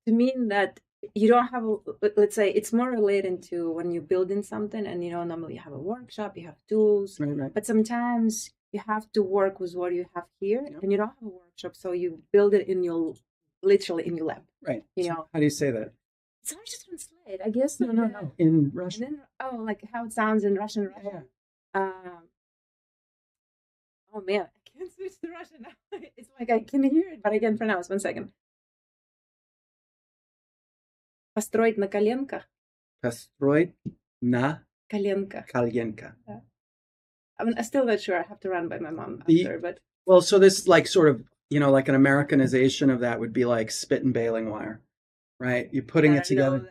to mean that you don't have let's say it's more related to when you're building something and normally you have a workshop, you have tools, Right. but sometimes you have to work with what you have here, and you don't have a workshop, so you build it literally in your lab. Right. So how do you say that? It's hard to translate, I guess. No. In Russian. Like how it sounds in Russian. Yeah. Oh man, I can't switch to Russian now. It's like I can hear it, but I can't pronounce. 1 second. Построить на коленках. Построить на коленках. Коленках. Yeah. I'm still not sure. I have to run by my mom after, but well, so this like sort of like an Americanization of that would be like spit and baling wire, right? You're putting it together.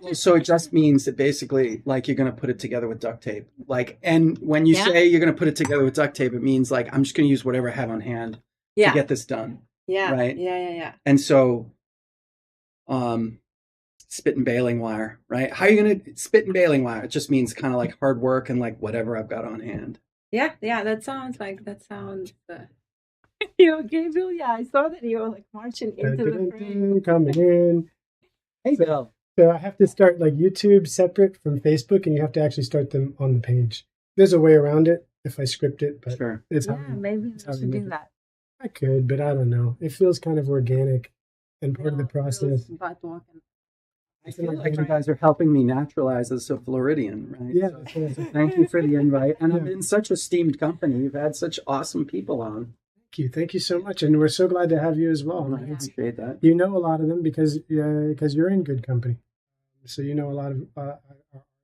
Well, so it just means that basically like you're going to put it together with duct tape. Like, and when you say you're going to put it together with duct tape, it means like I'm just going to use whatever I have on hand to get this done. Yeah. Right. Yeah. And so, spit and baling wire, right? How are you going to spit and baling wire? It just means kind of like hard work and like whatever I've got on hand. Yeah. That sounds. Gabriel. Yeah, I saw that you were like marching into the frame. Coming in. Hey, Bill. So I have to start like YouTube separate from Facebook, and you have to actually start them on the page. There's a way around it if I script it, but sure. Maybe I should do that. I could, but I don't know. It feels kind of organic and part of the process. I feel like you guys are helping me naturalize as a Floridian, right? Yeah. So thank you for the invite. And I'm in such esteemed company. You've had such awesome people on. Thank you so much, and we're so glad to have you as well. I appreciate that. You know a lot of them because you're in good company. So you know a lot of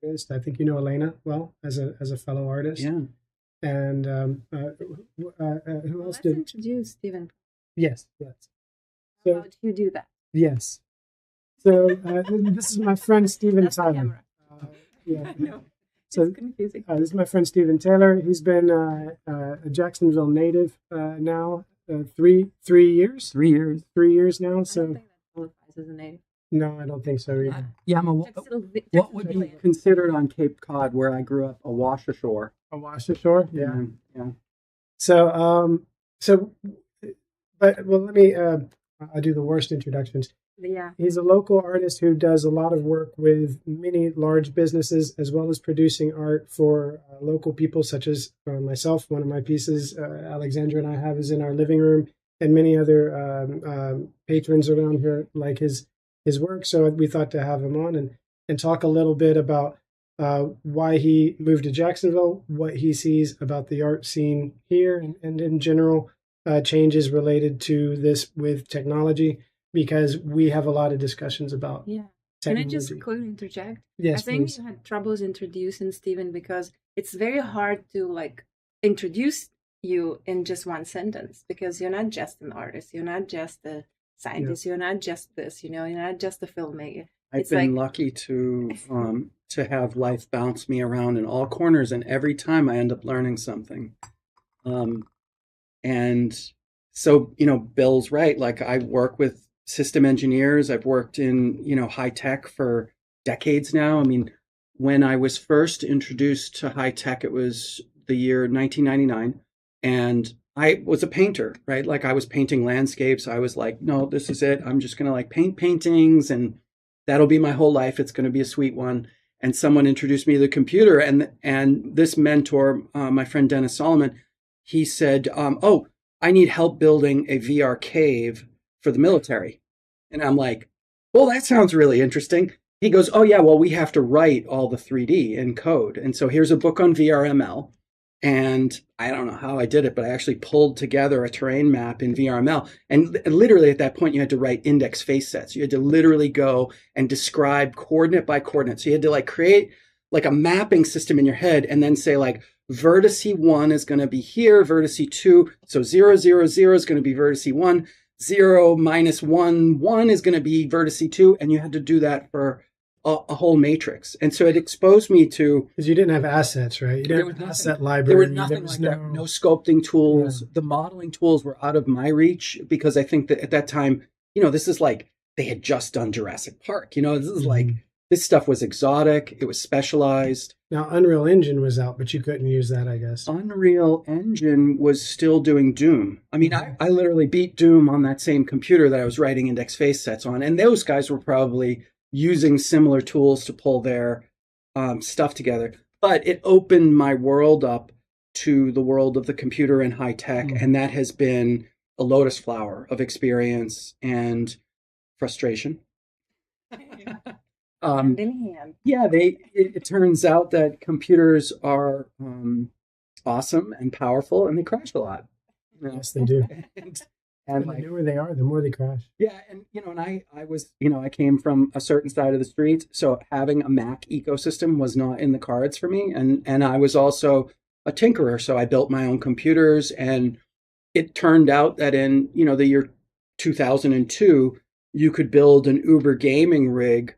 artists. I think you know Elena well as a fellow artist. Yeah. And who else did? Let's introduce Stephen. Yes. So, how do you do that? Yes. So this is my friend Stephen Tyler. So this is my friend Stephen Taylor. He's been a Jacksonville native now 3 years. 3 years. 3 years now. So I don't think that qualifies as a native. No, I don't think so either. What would be considered on Cape Cod, where I grew up, a wash ashore? A wash ashore, yeah. So, but let me. I'll do the worst introductions. Yeah. He's a local artist who does a lot of work with many large businesses, as well as producing art for local people, such as myself. One of my pieces, Alexandra and I have, is in our living room, and many other patrons around here like his work. So we thought to have him on and talk a little bit about why he moved to Jacksonville, what he sees about the art scene here, and in general, changes related to this with technology, because we have a lot of discussions about technology. Can I just quickly interject? Yes, I think please. you had troubles introducing Stephen because it's very hard to like introduce you in just one sentence, because you're not just an artist, you're not just a scientist, you're not just this, you're not just a filmmaker. I've been lucky to have life bounce me around in all corners, and every time I end up learning something. And so, Bill's right. Like, I work with system engineers. I've worked in, high tech for decades now. I mean, when I was first introduced to high tech, it was the year 1999, and I was a painter, right? Like, I was painting landscapes. I was like, no, this is it. I'm just going to like paint paintings, and that'll be my whole life. It's going to be a sweet one. And someone introduced me to the computer, and this mentor, my friend Dennis Solomon, he said, oh, I need help building a VR cave for the military. And I'm like, well, that sounds really interesting. He goes, oh, yeah, well, we have to write all the 3D in code. And so here's a book on VRML. And I don't know how I did it, but I actually pulled together a terrain map in VRML. And literally at that point, you had to write index face sets. You had to literally go and describe coordinate by coordinate. So you had to like create like a mapping system in your head and then say like, vertice 1 is going to be here, vertice 2. So 0, 0, 0 is going to be vertice 1. 0 minus 1, 1 is going to be vertice 2. And you had to do that for a whole matrix. And so it exposed me to... Because you didn't have assets, right? You didn't have an asset library. There were nothing like that. No sculpting tools. Yeah. The modeling tools were out of my reach, because I think that at that time, this is like, they had just done Jurassic Park. This is like This stuff was exotic. It was specialized. Now, Unreal Engine was out, but you couldn't use that, I guess. Unreal Engine was still doing Doom. I mean, I literally beat Doom on that same computer that I was writing index face sets on. And those guys were probably using similar tools to pull their stuff together. But it opened my world up to the world of the computer and high tech. And that has been a lotus flower of experience and frustration. Hand in hand. Yeah, it turns out that computers are awesome and powerful, and they crash a lot. Yes, they do. And the like, newer they are, the more they crash. yeah, and and I was, I came from a certain side of the street, so having a Mac ecosystem was not in the cards for me, and I was also a tinkerer, so I built my own computers, and it turned out that in the year 2002, you could build an Uber gaming rig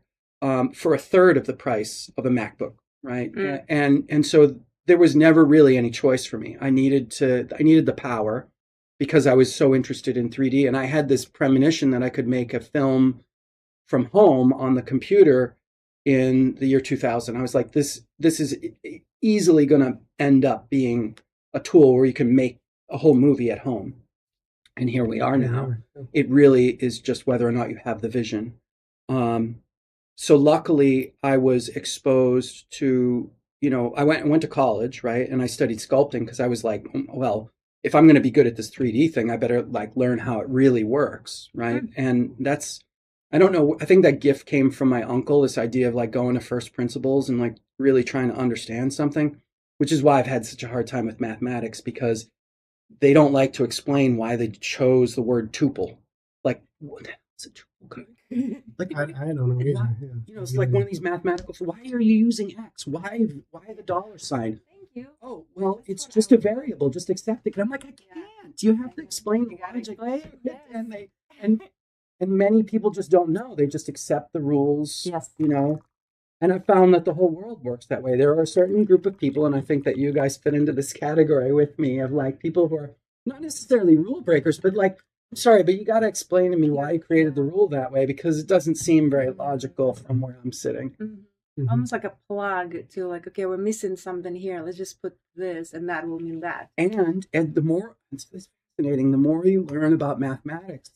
for a third of the price of a MacBook, right? And so there was never really any choice for me. I needed the power because I was so interested in 3D, and I had this premonition that I could make a film from home on the computer in the year 2000. I was like, this is easily going to end up being a tool where you can make a whole movie at home. And here we are now. It really is just whether or not you have the vision. So luckily, I was exposed to, I went to college, right? And I studied sculpting because I was like, well, if I'm going to be good at this 3D thing, I better learn how it really works, right? And that's, I don't know, I think that gift came from my uncle, this idea of going to first principles and really trying to understand something, which is why I've had such a hard time with mathematics, because they don't like to explain why they chose the word tuple. What the hell is a tuple? I don't know either. It's like one of these mathematical. Why are you using X? Why the dollar sign? Thank you. Oh, well, it's just a variable. Just accept it. And I'm like, I can't. You have to explain the logic. And many people just don't know. They just accept the rules. Yes. And I found that the whole world works that way. There are a certain group of people, and I think that you guys fit into this category with me, of people who are not necessarily rule breakers, but I'm sorry, but you got to explain to me why you created the rule that way, because it doesn't seem very logical from where I'm sitting. Mm-hmm. Almost like a plug to okay, we're missing something here. Let's just put this, and that will mean that. And the more, it's fascinating, the more you learn about mathematics,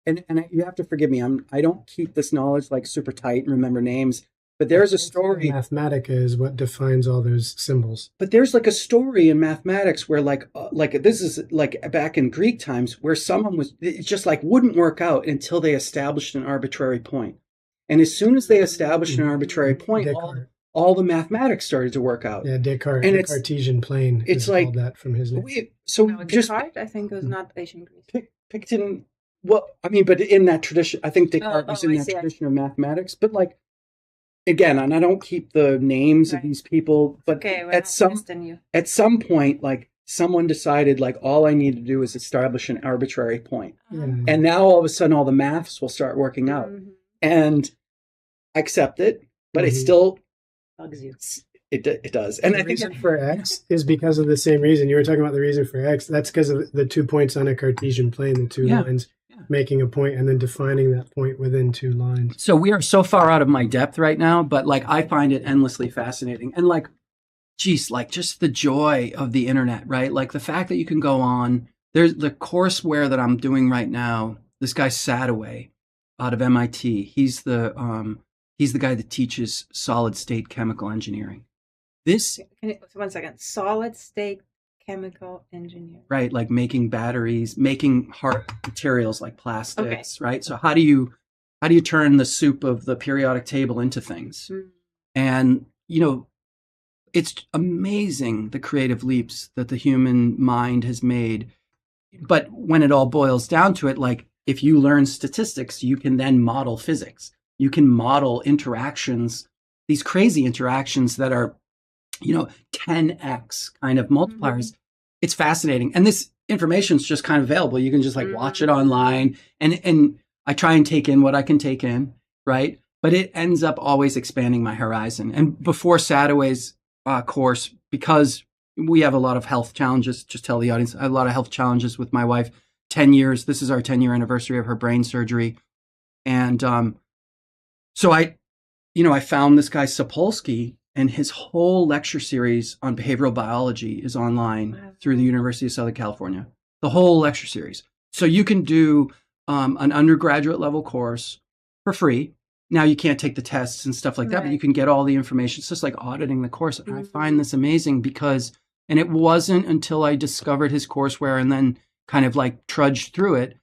and you have to forgive me, I don't keep this knowledge super tight and remember names. But there's a story. Mathematica is what defines all those symbols. But there's a story in mathematics where this is back in Greek times, where someone it just wouldn't work out until they established an arbitrary point. And as soon as they established an arbitrary point, all the mathematics started to work out. Yeah, Descartes, and the Cartesian plane. It's called that from his name. Descartes, I think, was not ancient Greece. Picton. Well, I mean, but in that tradition, I think Descartes was in that tradition of mathematics. But again, and I don't keep the names of these people, but at some point, someone decided all I need to do is establish an arbitrary point. And now all of a sudden all the maths will start working out. And I accept it, but it still bugs you. It does. And the reason for X is because of the same reason. You were talking about the reason for X. That's because of the 2 points on a Cartesian plane, the two lines. Making a point and then defining that point within 2 lines. So we are so far out of my depth right now, but I find it endlessly fascinating. And just the joy of the internet, right? The fact that you can go on, there's the courseware that I'm doing right now. This guy Sadaway out of MIT. He's the guy that teaches solid state chemical engineering. One second. Solid state chemical engineering. Right, making batteries, making hard materials like plastics, right? So how do you turn the soup of the periodic table into things? And it's amazing the creative leaps that the human mind has made. But when it all boils down to it, if you learn statistics, you can then model physics. You can model interactions, these crazy interactions that are 10x kind of multipliers. It's fascinating. And this information is just kind of available. You can just watch it online. And I try and take in what I can take in, right? But it ends up always expanding my horizon. And before Sadaway's course, because we have a lot of health challenges, just tell the audience, I have a lot of health challenges with my wife. 10 years, this is our 10-year anniversary of her brain surgery. And so I I found this guy Sapolsky, and his whole lecture series on behavioral biology is online through the University of Southern California. The whole lecture series. So you can do an undergraduate level course for free. Now you can't take the tests and stuff like that, but you can get all the information. It's just like auditing the course. And I find this amazing because, and it wasn't until I discovered his courseware and then kind of like trudged through it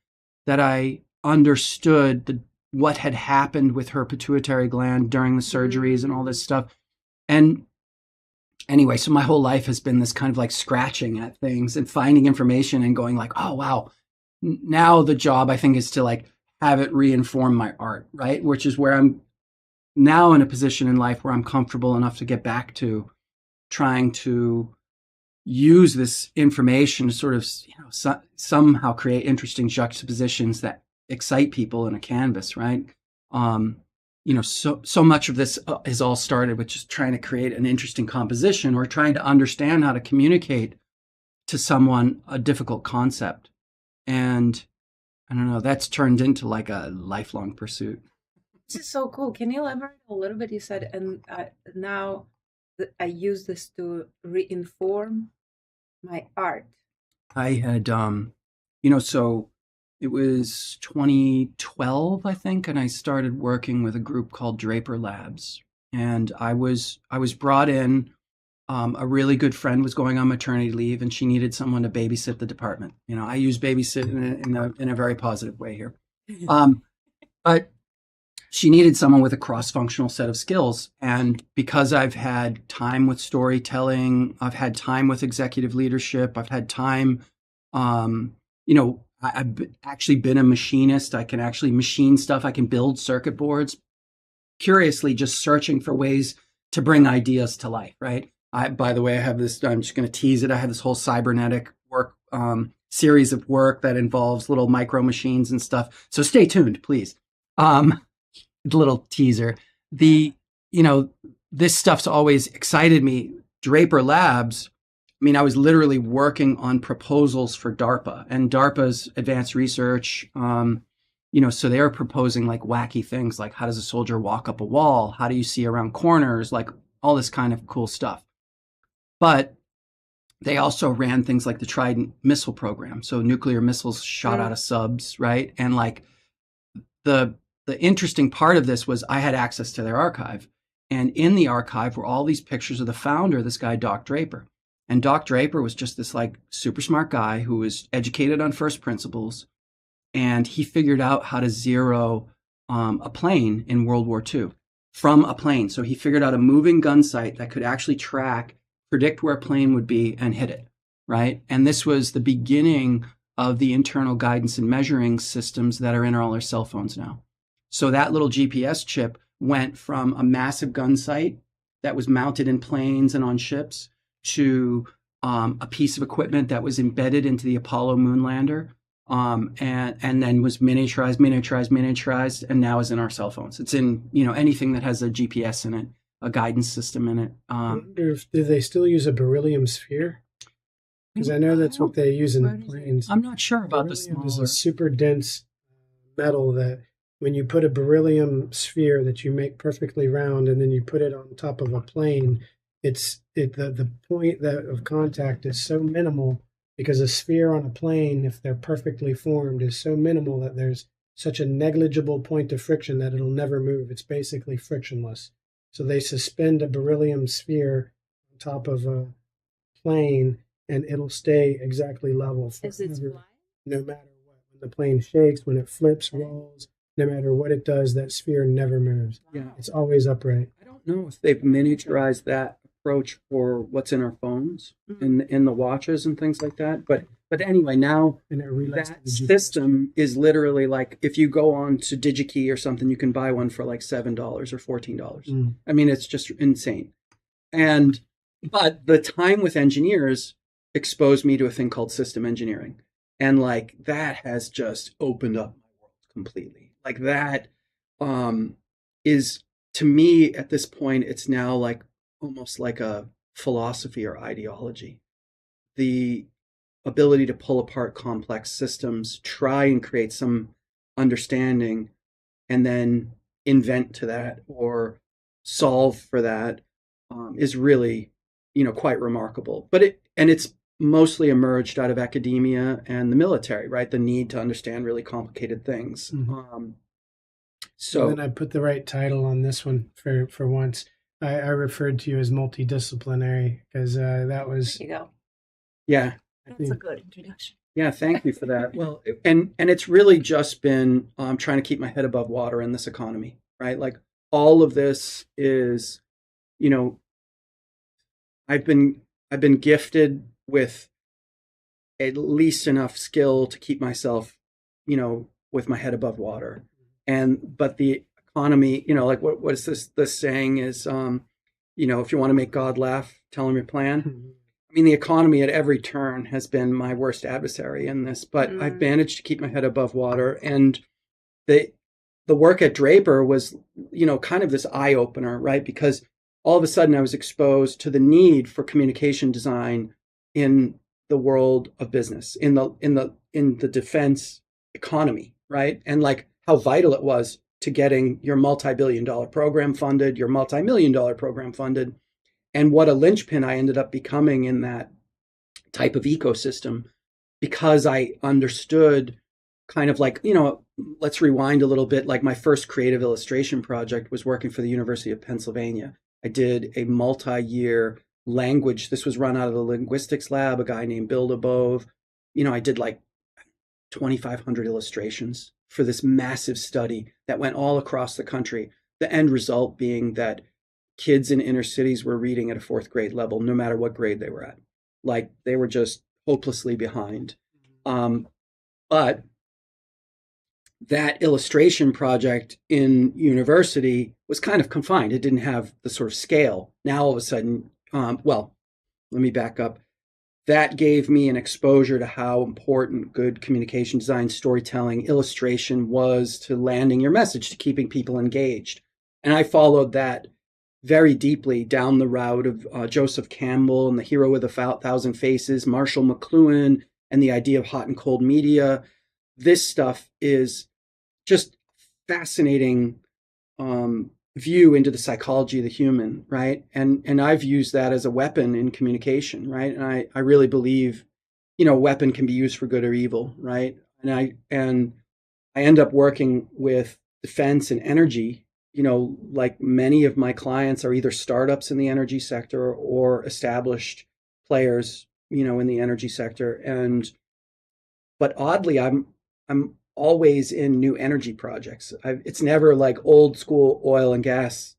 that I understood what had happened with her pituitary gland during the surgeries and all this stuff. And anyway, so my whole life has been this kind of like scratching at things and finding information and going like, oh, wow. Now the job, I think, is to like have it reinform my art, right? Which is where I'm now in a position in life where I'm comfortable enough to get back to trying to use this information to sort of, somehow create interesting juxtapositions that excite people in a canvas, right? So much of this has all started with just trying to create an interesting composition or trying to understand how to communicate to someone a difficult concept. And I don't know, that's turned into like a lifelong pursuit. This is so cool. Can you elaborate a little bit? You said, and now I use this to reinform my art. I had, so it was 2012, I think, and I started working with a group called Draper Labs. And I was brought in. A really good friend was going on maternity leave, and she needed someone to babysit the department. I use babysit in a very positive way here. But she needed someone with a cross-functional set of skills. And because I've had time with storytelling, I've had time with executive leadership, I've had time, I've actually been a machinist. I can actually machine stuff. I can build circuit boards. Curiously, just searching for ways to bring ideas to life, right? By the way, I have this, I'm just going to tease it. I have this whole cybernetic work, series of work that involves little micro machines and stuff. So stay tuned, please. Little teaser. This stuff's always excited me. Draper Labs, I was literally working on proposals for DARPA, and DARPA's advanced research, so they're proposing like wacky things like how does a soldier walk up a wall? How do you see around corners? Like all this kind of cool stuff. But they also ran things like the Trident missile program. So nuclear missiles shot out of subs, right? And like the interesting part of this was I had access to their archive. And in the archive were all these pictures of the founder, this guy, Doc Draper. And Doc Draper was just this like super smart guy who was educated on first principles. And he figured out how to zero a plane in World War II from a plane. So he figured out a moving gun sight that could actually predict where a plane would be and hit it, right? And this was the beginning of the internal guidance and measuring systems that are in all our cell phones now. So that little GPS chip went from a massive gun sight that was mounted in planes and on ships to a piece of equipment that was embedded into the Apollo moon lander, and then was miniaturized, and now is in our cell phones. It's in anything that has a GPS in it, a guidance system in it. I wonder if, do they still use a beryllium sphere? Because I know that's what they use in the planes. I'm not sure about the smaller. Beryllium is a super dense metal that when you put a beryllium sphere that you make perfectly round and then you put it on top of a plane, the point of contact is so minimal, because a sphere on a plane, if they're perfectly formed, is so minimal that there's such a negligible point of friction that it'll never move. It's basically frictionless. So they suspend a beryllium sphere on top of a plane, and it'll stay exactly level forever, no matter what. When the plane shakes, when it flips, rolls, no matter what it does, that sphere never moves. Yeah, it's always upright. I don't know if they've miniaturized that approach for what's in our phones, in the watches and things like that. But anyway, now that system is literally like, if you go on to DigiKey or something, you can buy one for like $7 or $14. It's just insane. But the time with engineers exposed me to a thing called system engineering. And like that has just opened up my world completely. Like that is, to me at this point, it's now like almost like a philosophy or ideology. The ability to pull apart complex systems, try and create some understanding, and then invent to that, or solve for that is really, quite remarkable. But it's mostly emerged out of academia and the military, right? The need to understand really complicated things. So then I put the right title on this one for once. I referred to you as multidisciplinary because that was. There you go. Yeah. That's a good introduction. Yeah, thank you for that. Well, and it's really just been trying to keep my head above water in this economy, right? Like all of this is, I've been gifted with at least enough skill to keep myself, with my head above water. But the economy, like what is this saying is, if you want to make God laugh, tell him your plan. I mean, the economy at every turn has been my worst adversary in this, but I've managed to keep my head above water. And the work at Draper was, kind of this eye opener, right? Because all of a sudden I was exposed to the need for communication design in the world of business, in the defense economy, right? And like how vital it was to getting your multi-billion-dollar program funded, your multi-million-dollar program funded. And what a linchpin I ended up becoming in that type of ecosystem, because I understood kind of like, let's rewind a little bit. Like my first creative illustration project was working for the University of Pennsylvania. I did a multi-year language. This was run out of the linguistics lab, a guy named Bill DeBove. I did like 2,500 illustrations for this massive study that went all across the country. The end result being that kids in inner cities were reading at a 4th grade level, no matter what grade they were at. Like they were just hopelessly behind. But that illustration project in university was kind of confined. It didn't have the sort of scale. Now all of a sudden, let me back up. That gave me an exposure to how important good communication design, storytelling, illustration was to landing your message, to keeping people engaged. And I followed that very deeply down the route of Joseph Campbell and The Hero with a Thousand Faces, Marshall McLuhan, and the idea of hot and cold media. This stuff is just fascinating view into the psychology of the human, right? And I've used that as a weapon in communication, right? And I really believe, a weapon can be used for good or evil, right? And I end up working with defense and energy. Like many of my clients are either startups in the energy sector or established players, in the energy sector. But oddly, I'm always in new energy projects. It's never like old school oil and gas,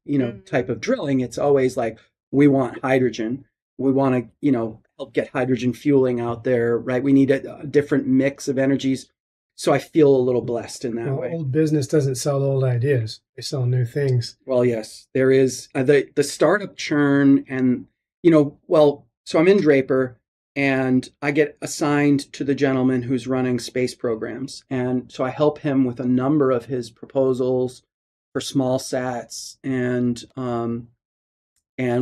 type of drilling. It's always like, we want hydrogen. We want to, help get hydrogen fueling out there, right? We need a different mix of energies. So I feel a little blessed in that way. Old business doesn't sell old ideas. They sell new things. Well, yes, there is the startup churn and, so I'm in Draper and I get assigned to the gentleman who's running space programs. And so I help him with a number of his proposals for small sats. And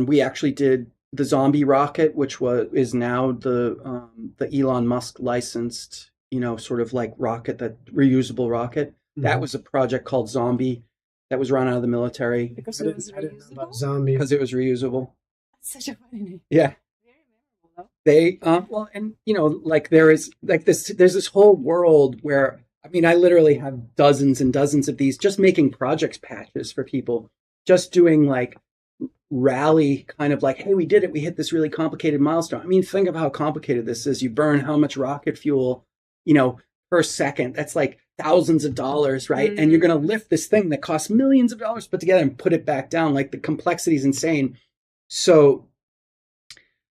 we actually did the Zombie rocket, which is now the Elon Musk licensed, sort of like rocket, that reusable rocket. Mm-hmm. That was a project called Zombie that was run out of the military. Because it was reusable? Zombie. Because it was reusable. That's such a funny name. Yeah. They, like there's this whole world where, I literally have dozens and dozens of these, just making projects patches for people, just doing like rally kind of like, hey, we did it. We hit this really complicated milestone. Think of how complicated this is. You burn how much rocket fuel, per second. That's like thousands of dollars, right? Mm-hmm. And you're going to lift this thing that costs millions of dollars put together and put it back down. Like the complexity is insane. So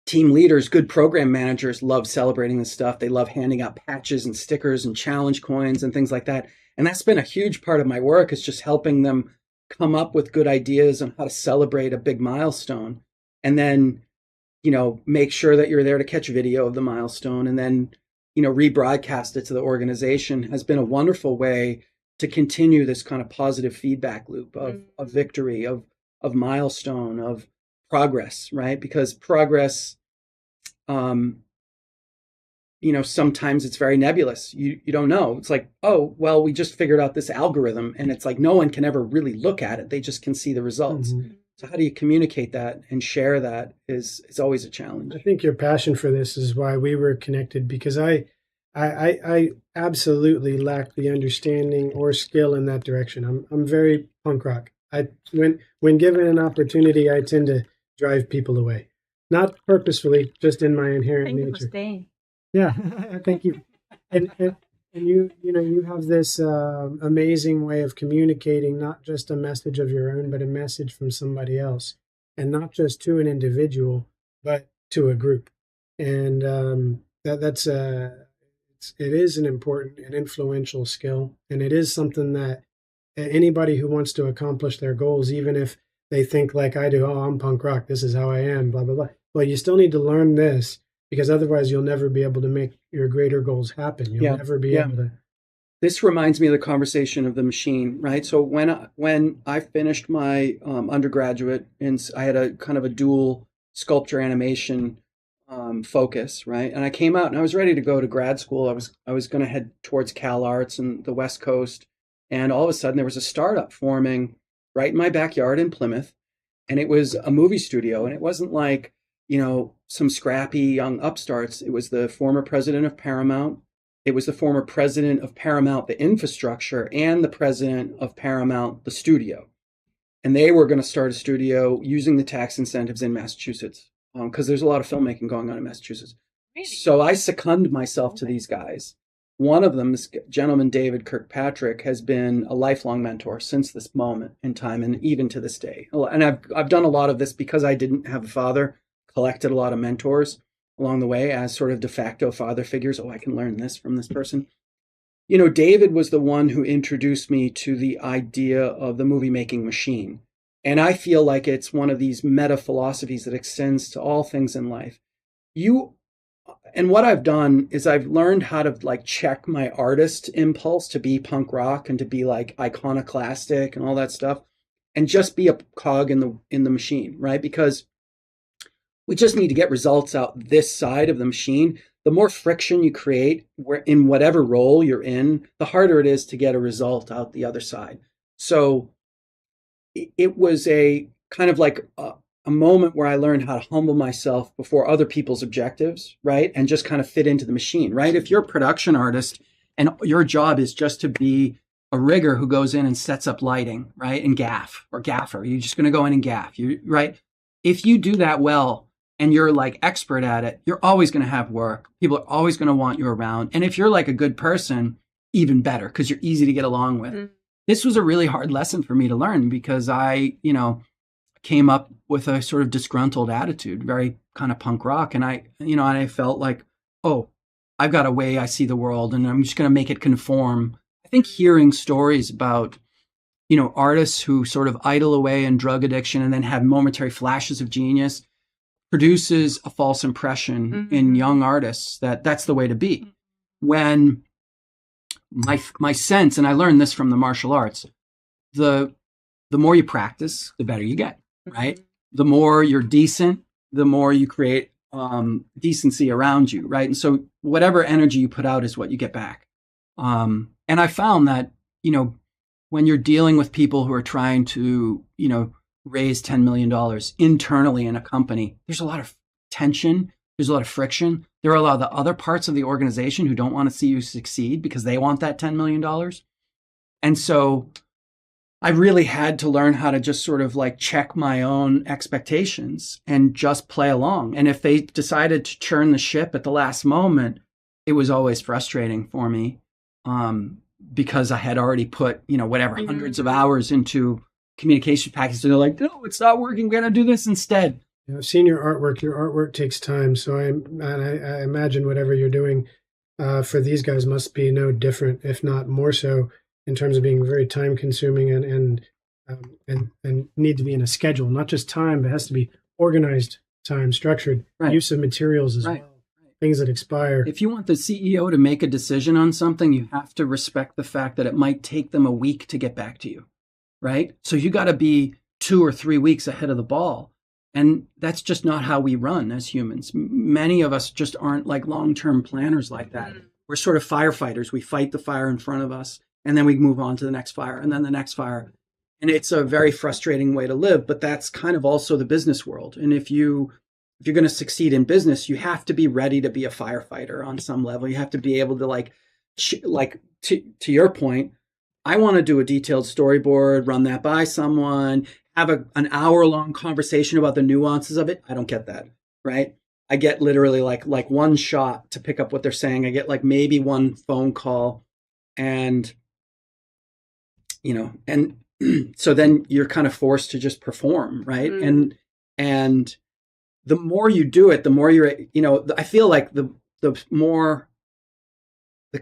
team leaders, good program managers love celebrating this stuff. They love handing out patches and stickers and challenge coins and things like that. And that's been a huge part of my work, is just helping them come up with good ideas on how to celebrate a big milestone. And then, make sure that you're there to catch video of the milestone and then, rebroadcast it to the organization has been a wonderful way to continue this kind of positive feedback loop of victory, of milestone, of progress, right? Because progress, sometimes it's very nebulous. You don't know. It's like, oh, well, we just figured out this algorithm, and it's like no one can ever really look at it. They just can see the results. Mm-hmm. So how do you communicate that and share that is always a challenge. I think your passion for this is why we were connected, because I absolutely lack the understanding or skill in that direction. I'm very punk rock. When given an opportunity, I tend to drive people away, not purposefully, just in my inherent Thank nature. you for staying. Yeah, thank you. And you have this amazing way of communicating not just a message of your own, but a message from somebody else, and not just to an individual, but to a group. And it is an important and influential skill, and it is something that anybody who wants to accomplish their goals, even if they think like I do, oh, I'm punk rock, this is how I am, blah blah blah. Well, you still need to learn this, because otherwise you'll never be able to make your greater goals happen. You'll never be able to. This reminds me of the conversation of the machine, right? So when I finished my undergraduate, and I had a kind of a dual sculpture animation focus, right? And I came out and I was ready to go to grad school. I was going to head towards Cal Arts and the West Coast, and all of a sudden there was a startup forming right in my backyard in Plymouth, and it was a movie studio, and it wasn't like, you know, some scrappy young upstarts. It was the former president of Paramount. It was the former president of Paramount, the infrastructure, and the president of Paramount, the studio. And they were going to start a studio using the tax incentives in Massachusetts, because there's a lot of filmmaking going on in Massachusetts. Really? So I seconded myself to these guys. One of them, this gentleman, David Kirkpatrick, has been a lifelong mentor since this moment in time, and even to this day. And I've done a lot of this because I didn't have a father, collected a lot of mentors along the way as sort of de facto father figures. Oh, I can learn this from this person. You know, David was the one who introduced me to the idea of the movie making machine. And I feel like it's one of these meta philosophies that extends to all things in life. And what I've done is I've learned how to like check my artist impulse to be punk rock and to be like iconoclastic and all that stuff, and just be a cog in the machine, right? Because we just need to get results out this side of the machine. The more friction you create in whatever role you're in, the harder it is to get a result out the other side. So it was a kind of like a moment where I learned how to humble myself before other people's objectives, right? And just kind of fit into the machine, right? If you're a production artist and your job is just to be a rigger who goes in and sets up lighting, right? And gaff or gaffer, you're just going to go in and gaff, right? If you do that well, and you're like expert at it, you're always going to have work. People are always going to want you around. And if you're like a good person, even better, because you're easy to get along with. Mm-hmm. This was a really hard lesson for me to learn, because I, came up with a sort of disgruntled attitude, very kind of punk rock. And I felt like, oh, I've got a way I see the world, and I'm just going to make it conform. I think hearing stories about, artists who sort of idle away in drug addiction and then have momentary flashes of genius produces a false impression in young artists that's the way to be. When my sense, and I learned this from the martial arts, the more you practice, the better you get, right? The more you're decent, the more you create decency around you, right? And so whatever energy you put out is what you get back. And I found that, when you're dealing with people who are trying to, raise $10 million internally in a company, there's a lot of tension. There's a lot of friction. There are a lot of the other parts of the organization who don't want to see you succeed because they want that $10 million. And so I really had to learn how to just sort of like check my own expectations and just play along. And if they decided to churn the ship at the last moment, it was always frustrating for me, because I had already put, hundreds of hours into communication packages, and they're like, no, it's not working. We're going to do this instead. I've seen your artwork. Your artwork takes time. So I imagine whatever you're doing for these guys must be no different, if not more so, in terms of being very time consuming and need to be in a schedule, not just time, but it has to be organized time, structured, right. Use of materials as well. Things that expire. If you want the CEO to make a decision on something, you have to respect the fact that it might take them a week to get back to you. Right? So you got to be 2 or 3 weeks ahead of the ball. And that's just not how we run as humans. Many of us just aren't like long-term planners like that. We're sort of firefighters. We fight the fire in front of us, and then we move on to the next fire, and then the next fire. And it's a very frustrating way to live, but that's kind of also the business world. And if you're going to succeed in business, you have to be ready to be a firefighter on some level. You have to be able to to your point, I want to do a detailed storyboard, run that by someone, have an hour-long conversation about the nuances of it. I don't get that, right? I get literally like one shot to pick up what they're saying. I get like maybe one phone call, and and so then you're kind of forced to just perform, right? And the more you do it, the more I feel like the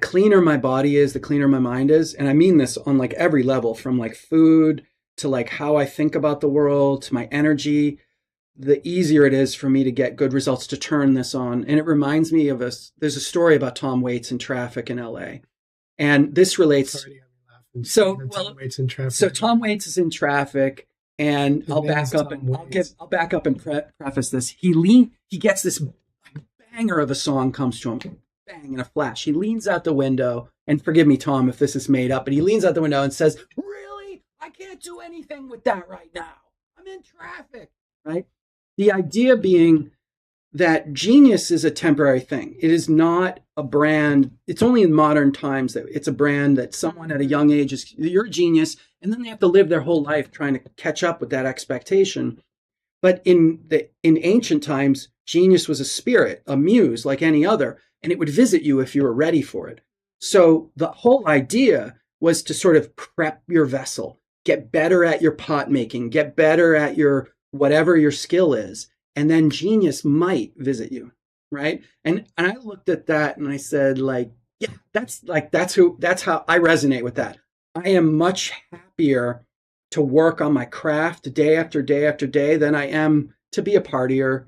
cleaner my body is, the cleaner my mind is. And I mean this on like every level, from like food to like how I think about the world to my energy, the easier it is for me to get good results, to turn this on. And it reminds me of there's a story about Tom Waits in traffic in LA. And this relates. Tom Waits in traffic. So Tom Waits is in traffic, and I'll back up and preface this. He gets this banger of a song comes to him, bang, in a flash. He leans out the window, and forgive me, Tom, if this is made up, but he leans out the window and says, "Really? I can't do anything with that right now. I'm in traffic." Right? The idea being that genius is a temporary thing. It is not a brand. It's only in modern times that it's a brand that someone at a young age you're a genius, and then they have to live their whole life trying to catch up with that expectation. But in ancient times, genius was a spirit, a muse like any other, and it would visit you if you were ready for it. So the whole idea was to sort of prep your vessel, get better at your pot making, get better at your whatever your skill is. And then genius might visit you, right? And I looked at that and I said, like, yeah, that's how I resonate with that. I am much happier to work on my craft day after day after day than I am to be a partier.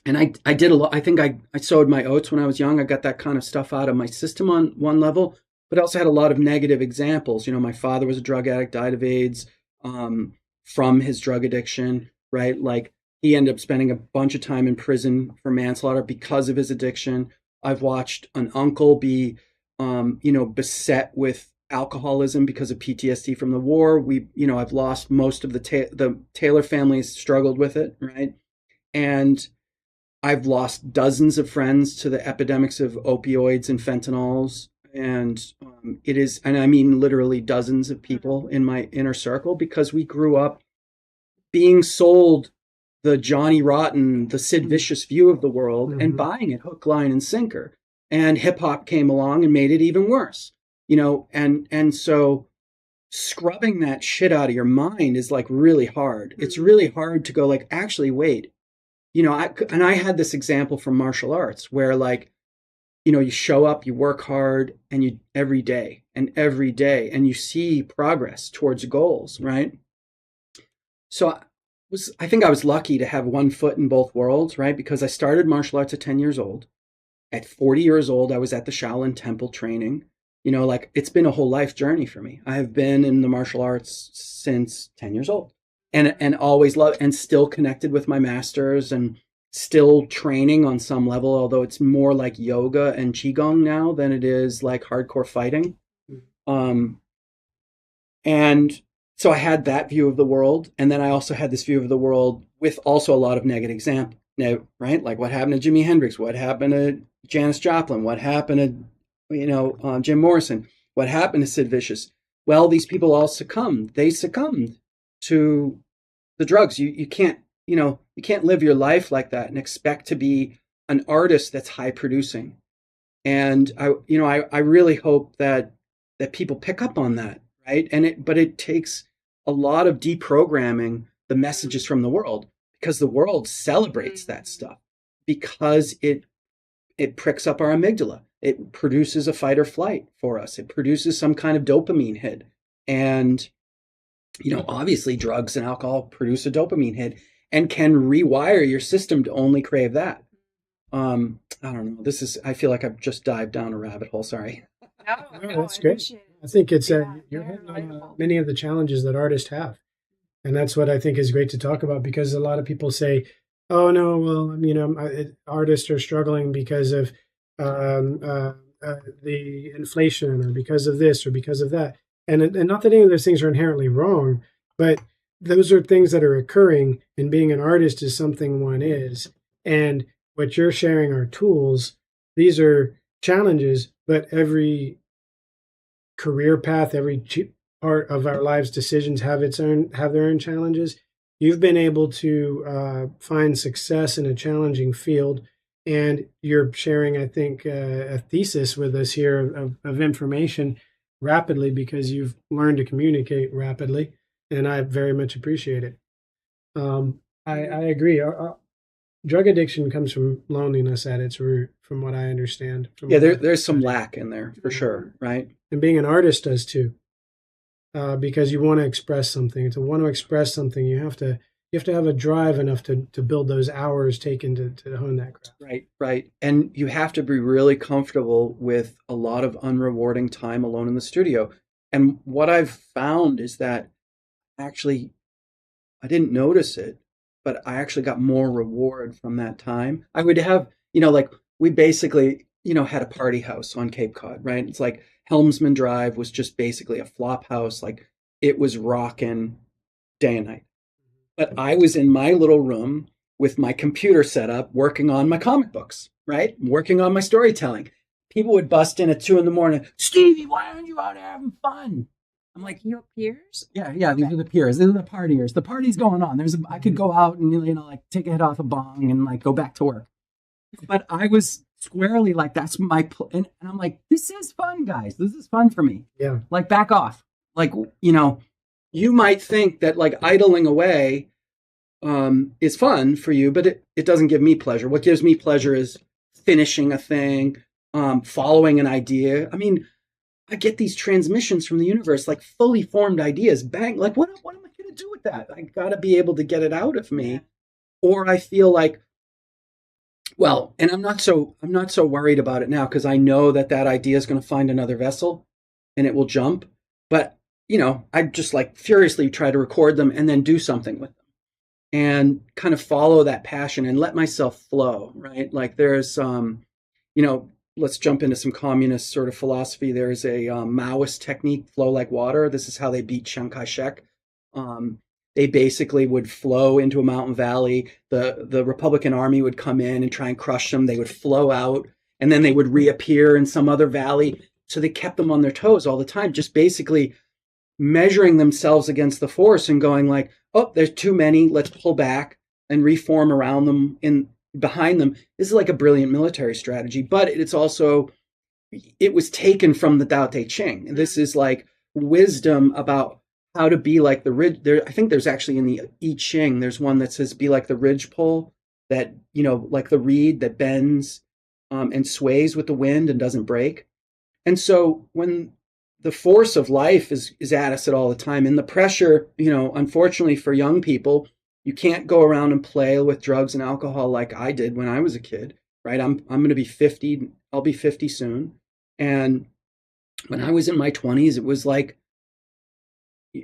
And I did a lot. I think I sowed my oats when I was young. I got that kind of stuff out of my system on one level, but I also had a lot of negative examples. My father was a drug addict, died of AIDS from his drug addiction, right? Like, he ended up spending a bunch of time in prison for manslaughter because of his addiction. I've watched an uncle be, beset with alcoholism because of PTSD from the war. I've lost most of the Taylor families struggled with it, right? And I've lost dozens of friends to the epidemics of opioids and fentanyls. And and I mean literally dozens of people in my inner circle, because we grew up being sold the Johnny Rotten, the Sid Vicious view of the world, and buying it hook, line, and sinker. And hip hop came along and made it even worse, and so scrubbing that shit out of your mind is like really hard. It's really hard to go like, actually, wait, I had this example from martial arts where like, you show up, you work hard, and every day, and you see progress towards goals, right? So I think I was lucky to have one foot in both worlds, right? Because I started martial arts at 10 years old. At 40 years old, I was at the Shaolin Temple training. It's been a whole life journey for me. I have been in the martial arts since 10 years old, and always loved, and still connected with my masters, and still training on some level, although it's more like yoga and qigong now than it is like hardcore fighting. And so I had that view of the world, and then I also had this view of the world with also a lot of negative examples, right? Like what happened to Jimi Hendrix, what happened to Janis Joplin, what happened to Jim Morrison, what happened to Sid Vicious. Well, these people all succumbed. They succumbed to the drugs. You can't live your life like that and expect to be an artist that's high producing. And I really hope that people pick up on that, right? But it takes a lot of deprogramming the messages from the world, because the world celebrates that stuff, because it pricks up our amygdala. It produces a fight or flight for us. It produces some kind of dopamine hit. And, obviously drugs and alcohol produce a dopamine hit and can rewire your system to only crave that. I don't know. I feel like I've just dived down a rabbit hole. Sorry. No, that's great. I think it's you're hitting on many of the challenges that artists have. And that's what I think is great to talk about, because a lot of people say, oh, no, well, artists are struggling because of the inflation, or because of this, or because of that. And not that any of those things are inherently wrong, But those are things that are occurring, and being an artist is something one is. And what you're sharing are tools. These are challenges, but every career path, every part of our lives decisions have their own challenges. You've been able to find success in a challenging field, and you're sharing, I think, a thesis with us here of information rapidly because you've learned to communicate rapidly, and I very much appreciate it. I agree. Drug addiction comes from loneliness at its root, from what I understand. Yeah, there's some lack in there for sure, right? And being an artist does too, because you want to express something. To want to express something, you have to have a drive enough to build those hours taken to hone that craft. Right. And you have to be really comfortable with a lot of unrewarding time alone in the studio. And what I've found is that actually, I didn't notice it, but I actually got more reward from that time. I would have, like we basically, had a party house on Cape Cod, right? It's like Helmsman Drive was just basically a flop house. Like it was rocking day and night. But I was in my little room with my computer set up, working on my comic books, right? Working on my storytelling. People would bust in at 2 a.m. Stevie, why aren't you out there having fun? I'm like, your peers? Yeah, these are the peers. These are the partiers. The party's going on. I could go out and like take a hit off a bong and like go back to work. But I was squarely like, that's my and I'm like, this is fun, guys. This is fun for me. Yeah. Like back off. Like, you might think that like idling away is fun for you, but it doesn't give me pleasure. What gives me pleasure is finishing a thing, following an idea. I mean, I get these transmissions from the universe, like fully formed ideas. Bang! Like, what am I going to do with that? I got to be able to get it out of me, or I feel like, well, and I'm not so worried about it now because I know that idea is going to find another vessel, and it will jump. But I just like furiously try to record them and then do something with them, and kind of follow that passion and let myself flow. Right? Like there's let's jump into some communist sort of philosophy. There's a Maoist technique, flow like water. This is how they beat Chiang Kai-shek. They basically would flow into a mountain valley. The Republican Army would come in and try and crush them. They would flow out, and then they would reappear in some other valley. So they kept them on their toes all the time, just basically measuring themselves against the force and going like, oh, there's too many. Let's pull back and reform around them behind them. This is like a brilliant military strategy, but it was taken from the Tao Te Ching. This is like wisdom about how to be like the ridge. I think there's actually in the I Ching, there's one that says be like the ridgepole that, like the reed that bends and sways with the wind and doesn't break. And so when the force of life is at us at all the time, and the pressure, unfortunately for young people, you can't go around and play with drugs and alcohol like I did when I was a kid, right? I'm going to be 50. I'll be 50 soon. And when I was in my 20s, it was like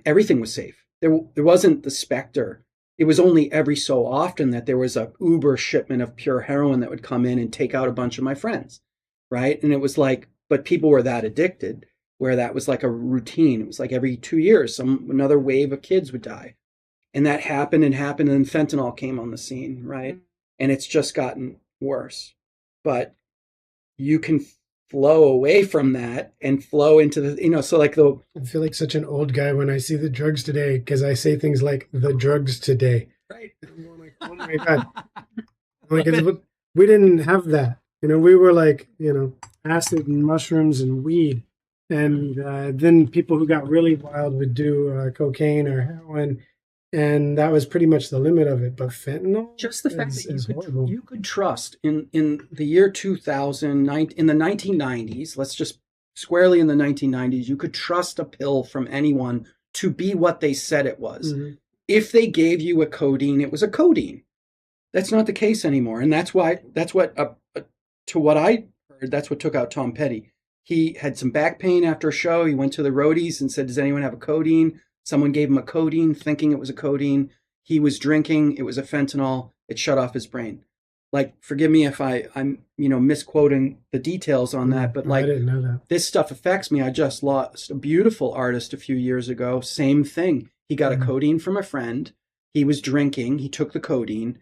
everything was safe. There wasn't the specter. It was only every so often that there was a Uber shipment of pure heroin that would come in and take out a bunch of my friends, right? And it was like, but people were that addicted where that was like a routine. It was like every 2 years, another wave of kids would die. And that happened, and then fentanyl came on the scene, right? And it's just gotten worse. But you can flow away from that and flow into the, so like I feel like such an old guy when I see the drugs today, because I say things like the drugs today. Right. I'm like, oh my God. Like, we didn't have that. We were like, acid and mushrooms and weed. And then people who got really wild would do cocaine or heroin. And that was pretty much the limit of it. But fentanyl, just the fact that you could trust in the year 2000, in the 1990s, let's just squarely in the 1990s, you could trust a pill from anyone to be what they said it was. Mm-hmm. If they gave you a codeine, it was a codeine. That's not the case anymore. And that's what to what I heard, that's what took out Tom Petty. He had some back pain after a show. He went to the roadies and said, does anyone have a codeine? Someone gave him a codeine, thinking it was a codeine. He was drinking. It was a fentanyl. It shut off his brain. Like, forgive me if I'm misquoting the details on that, but like, I didn't know that. This stuff affects me. I just lost a beautiful artist a few years ago. Same thing. He got a codeine from a friend. He was drinking. He took the codeine,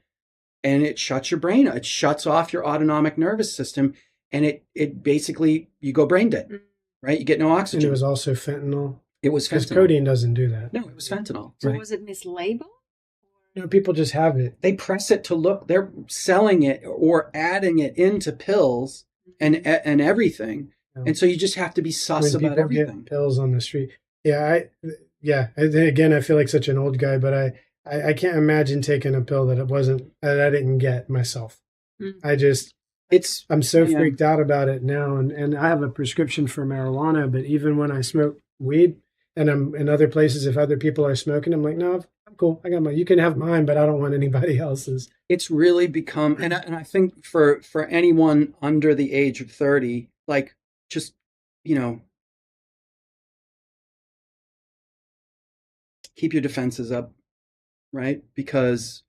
and it shuts your brain. It shuts off your autonomic nervous system, and it basically, you go brain dead, right? You get no oxygen. And it was also fentanyl. It was Because fentanyl. codeine doesn't do that. No, it was fentanyl. So right? was it mislabeled? No, people just have it. They press it to look. They're selling it or adding it into pills and everything. Yeah. And so you just have to be sus When about people everything. get pills on the street. Again, I feel like such an old guy, but I can't imagine taking a pill that I didn't get myself. I'm so freaked out about it now, and I have a prescription for marijuana, but even when I smoke weed and I'm in other places, if other people are smoking, I'm like, no, I'm cool. I got you can have mine, but I don't want anybody else's. It's really become, and I think for anyone under the age of 30, like, just, keep your defenses up, right? Because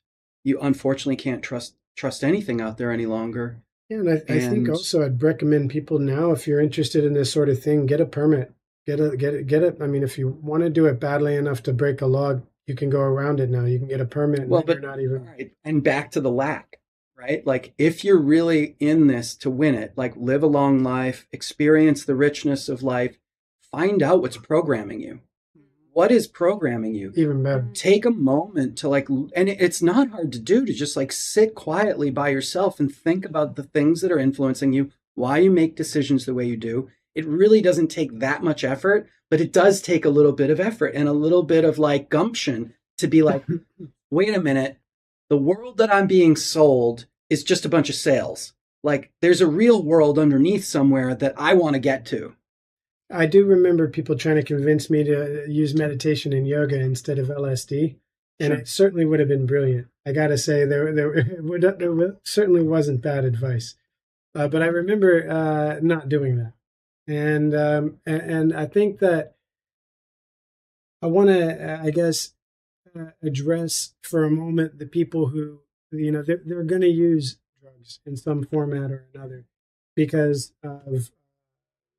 you unfortunately can't trust anything out there any longer. Yeah, and I think also I'd recommend people now, if you're interested in this sort of thing, get a permit. Get it. I mean, if you want to do it badly enough to break a law, you can go around it now. You can get a permit. Well, but you're not even right. And back to the lack, right? Like, if you're really in this to win it, like, live a long life, experience the richness of life, find out what's programming you. What is programming you? Even better. Take a moment to, like, and it's not hard to do, to just, like, sit quietly by yourself and think about the things that are influencing you, why you make decisions the way you do. It really doesn't take that much effort, but it does take a little bit of effort and a little bit of, like, gumption to be like, wait a minute, the world that I'm being sold is just a bunch of sales. Like, there's a real world underneath somewhere that I want to get to. I do remember people trying to convince me to use meditation and yoga instead of LSD, and it certainly would have been brilliant. I got to say, there certainly wasn't bad advice, but I remember not doing that. And I think that I want to, address for a moment the people who, they're going to use drugs in some format or another because of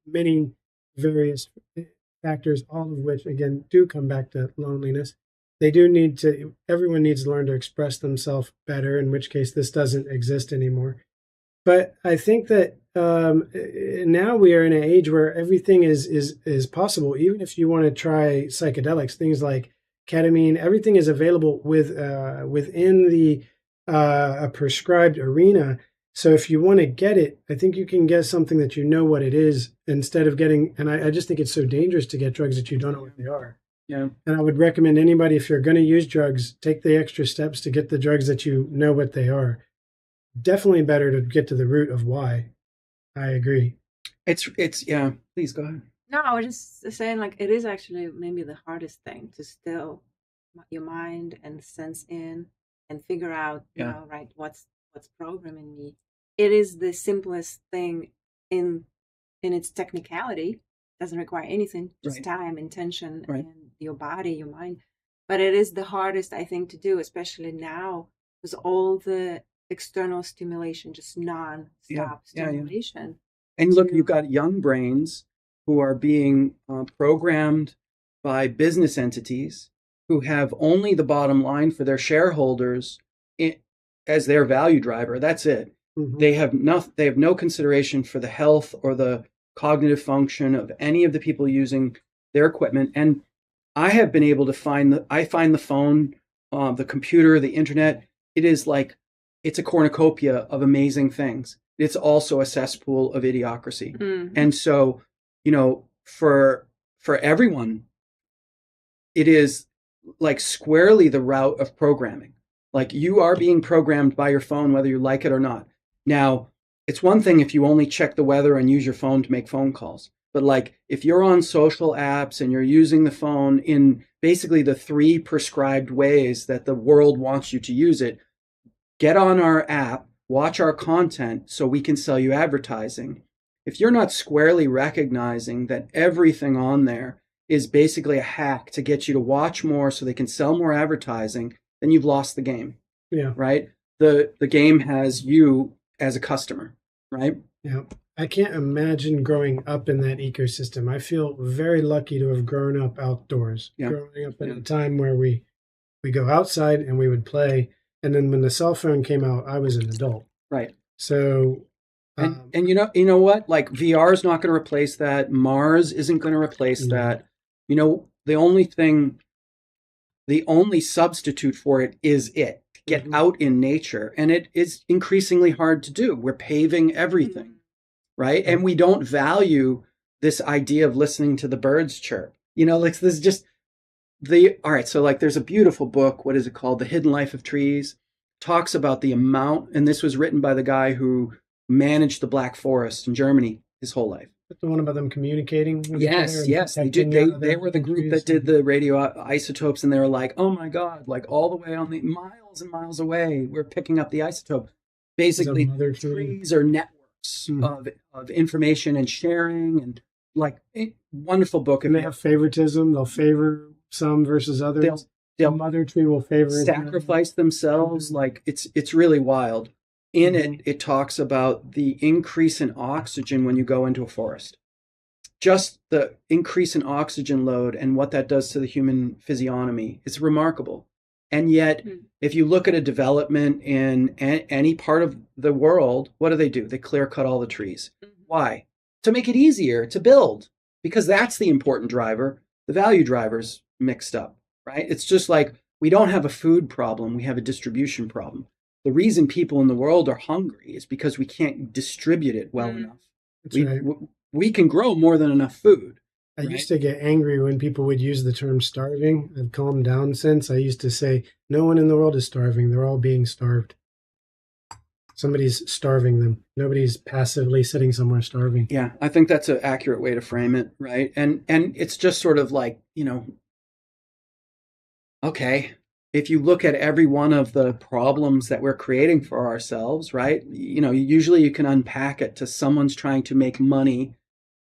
many various factors, all of which, again, do come back to loneliness. Everyone needs to learn to express themselves better, in which case this doesn't exist anymore. But I think that now we are in an age where everything is possible. Even if you want to try psychedelics, things like ketamine, everything is available within the a prescribed arena. So if you want to get it, I think you can get something that you know what it is instead of getting, and I just think it's so dangerous to get drugs that you don't know what they are. Yeah. And I would recommend anybody, if you're going to use drugs, take the extra steps to get the drugs that you know what they are. Definitely better to get to the root of why. I agree. It's yeah, please go ahead. No, I was just saying, like, it is actually maybe the hardest thing to still your mind and sense in and figure out, right, what's programming me. It is the simplest thing in its technicality. It doesn't require anything, just time, intention, and your body, your mind. But it is the hardest, I think, to do, especially now, with all the external stimulation, just non-stop stimulation. And look, you've got young brains who are being programmed by business entities who have only the bottom line for their shareholders as their value driver. That's it. Mm-hmm. They have no consideration for the health or the cognitive function of any of the people using their equipment. And I have been able to find the phone, the computer, the internet. It's a cornucopia of amazing things. It's also a cesspool of idiocracy. Mm-hmm. And so, for everyone, it is like squarely the route of programming. Like, you are being programmed by your phone, whether you like it or not. Now, it's one thing if you only check the weather and use your phone to make phone calls. But like, if you're on social apps and you're using the phone in basically the 3 prescribed ways that the world wants you to use it, get on our app, watch our content so we can sell you advertising. If you're not squarely recognizing that everything on there is basically a hack to get you to watch more so they can sell more advertising, then you've lost the game. Yeah. Right? The game has you as a customer, right? Yeah. I can't imagine growing up in that ecosystem. I feel very lucky to have grown up outdoors, Yeah. growing up in a time where we go outside and we would play. And then when the cell phone came out, I was an adult. Right. So, and you know what? Like VR is not going to replace that. Mars isn't going to replace that. You know, the only substitute for it is it. Get out in nature. And it is increasingly hard to do. We're paving everything, right? And we don't value this idea of listening to the birds chirp. You know, like this is just all right. So like there's a beautiful book. What is it called? The Hidden Life of Trees. Talks about the amount, and this was written by the guy who managed the Black Forest in Germany his whole life. The one about them communicating with yes they did. They were the group that did the radio isotopes, and they were like, oh my god, like all the way on the miles and miles away we're picking up the isotope. Basically trees are networks of information and sharing, and like wonderful book. And they have favoritism. They'll favor some versus others. The mother tree will favor sacrifice themselves. Like it's really wild. In it talks about the increase in oxygen when you go into a forest. Just the increase in oxygen load and what that does to the human physiognomy is remarkable. And yet, if you look at a development in any part of the world, what do? They clear cut all the trees. Why? To make it easier to build, because that's the important driver. The value driver's mixed up, right? It's just like we don't have a food problem. We have a distribution problem. The reason people in the world are hungry is because we can't distribute it well enough. We can grow more than enough food. I used to get angry when people would use the term starving. I've calmed down since. I used to say, no one in the world is starving. They're all being starved. Somebody's starving them. Nobody's passively sitting somewhere starving. Yeah, I think that's an accurate way to frame it, right? And it's just sort of like, you know, okay, if you look at every one of the problems that we're creating for ourselves, right? You know, usually you can unpack it to someone's trying to make money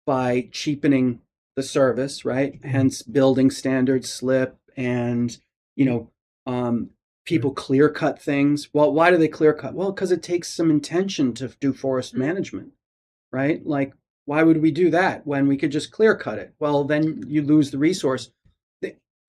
by cheapening the service, right? Hence building standards slip and, you know, people clear cut things. Well, why do they clear cut? Well, because it takes some intention to do forest management, right? Like, why would we do that when we could just clear cut it? Well, then you lose the resource.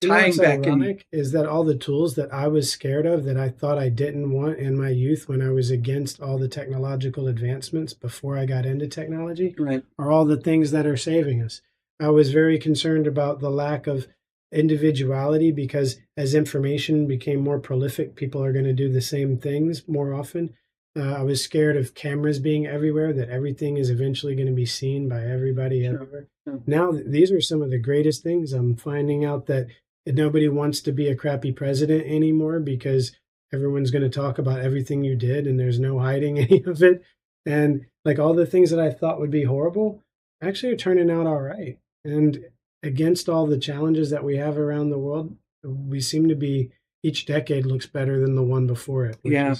What's ironic is that all the tools that I was scared of, that I thought I didn't want in my youth when I was against all the technological advancements before I got into technology, are all the things that are saving us. I was very concerned about the lack of individuality, because as information became more prolific, people are going to do the same things more often. I was scared of cameras being everywhere, that everything is eventually going to be seen by everybody everywhere. Now, these are some of the greatest things. I'm finding out that nobody wants to be a crappy president anymore, because everyone's going to talk about everything you did and there's no hiding any of it. And like all the things that I thought would be horrible actually are turning out all right. And against all the challenges that we have around the world, we seem to be, each decade looks better than the one before it. And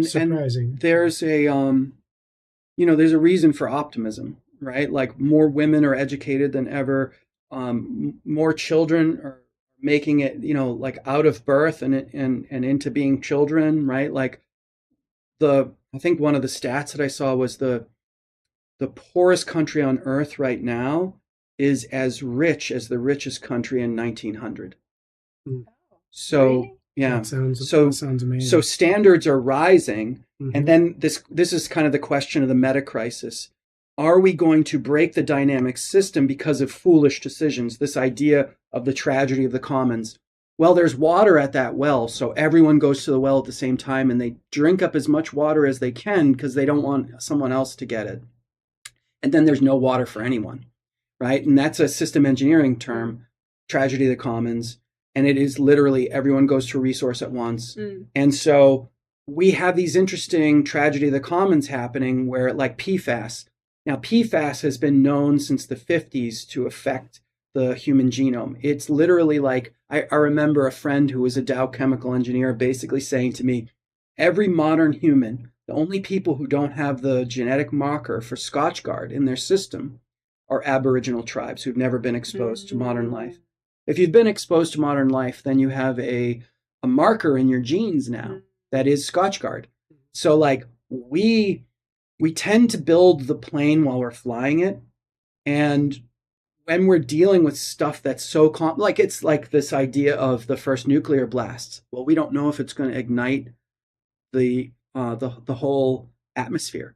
surprising. And there's a, you know, there's a reason for optimism, right? Like more women are educated than ever. More children are making it, you know, like out of birth and into being children, right? Like I think one of the stats that I saw was the poorest country on earth right now is as rich as the richest country in 1900. So really? Yeah, that sounds amazing. So standards are rising, and then this is kind of the question of the meta crisis. Are we going to break the dynamic system because of foolish decisions? This idea of the tragedy of the commons. Well, there's water at that well, so everyone goes to the well at the same time, and they drink up as much water as they can because they don't want someone else to get it. And then there's no water for anyone, right? And that's a system engineering term, tragedy of the commons. And it is literally everyone goes to a resource at once. And so we have these interesting tragedy of the commons happening where, like PFAS. Now, PFAS has been known since the 50s to affect the human genome. It's literally like, I remember a friend who was a Dow chemical engineer basically saying to me, every modern human, the only people who don't have the genetic marker for Scotchgard in their system are Aboriginal tribes who've never been exposed to modern life. If you've been exposed to modern life, then you have a marker in your genes now that is Scotchgard. So like we we tend to build the plane while we're flying it. And when we're dealing with stuff that's so like it's like this idea of the first nuclear blasts. Well, we don't know if it's going to ignite the whole atmosphere.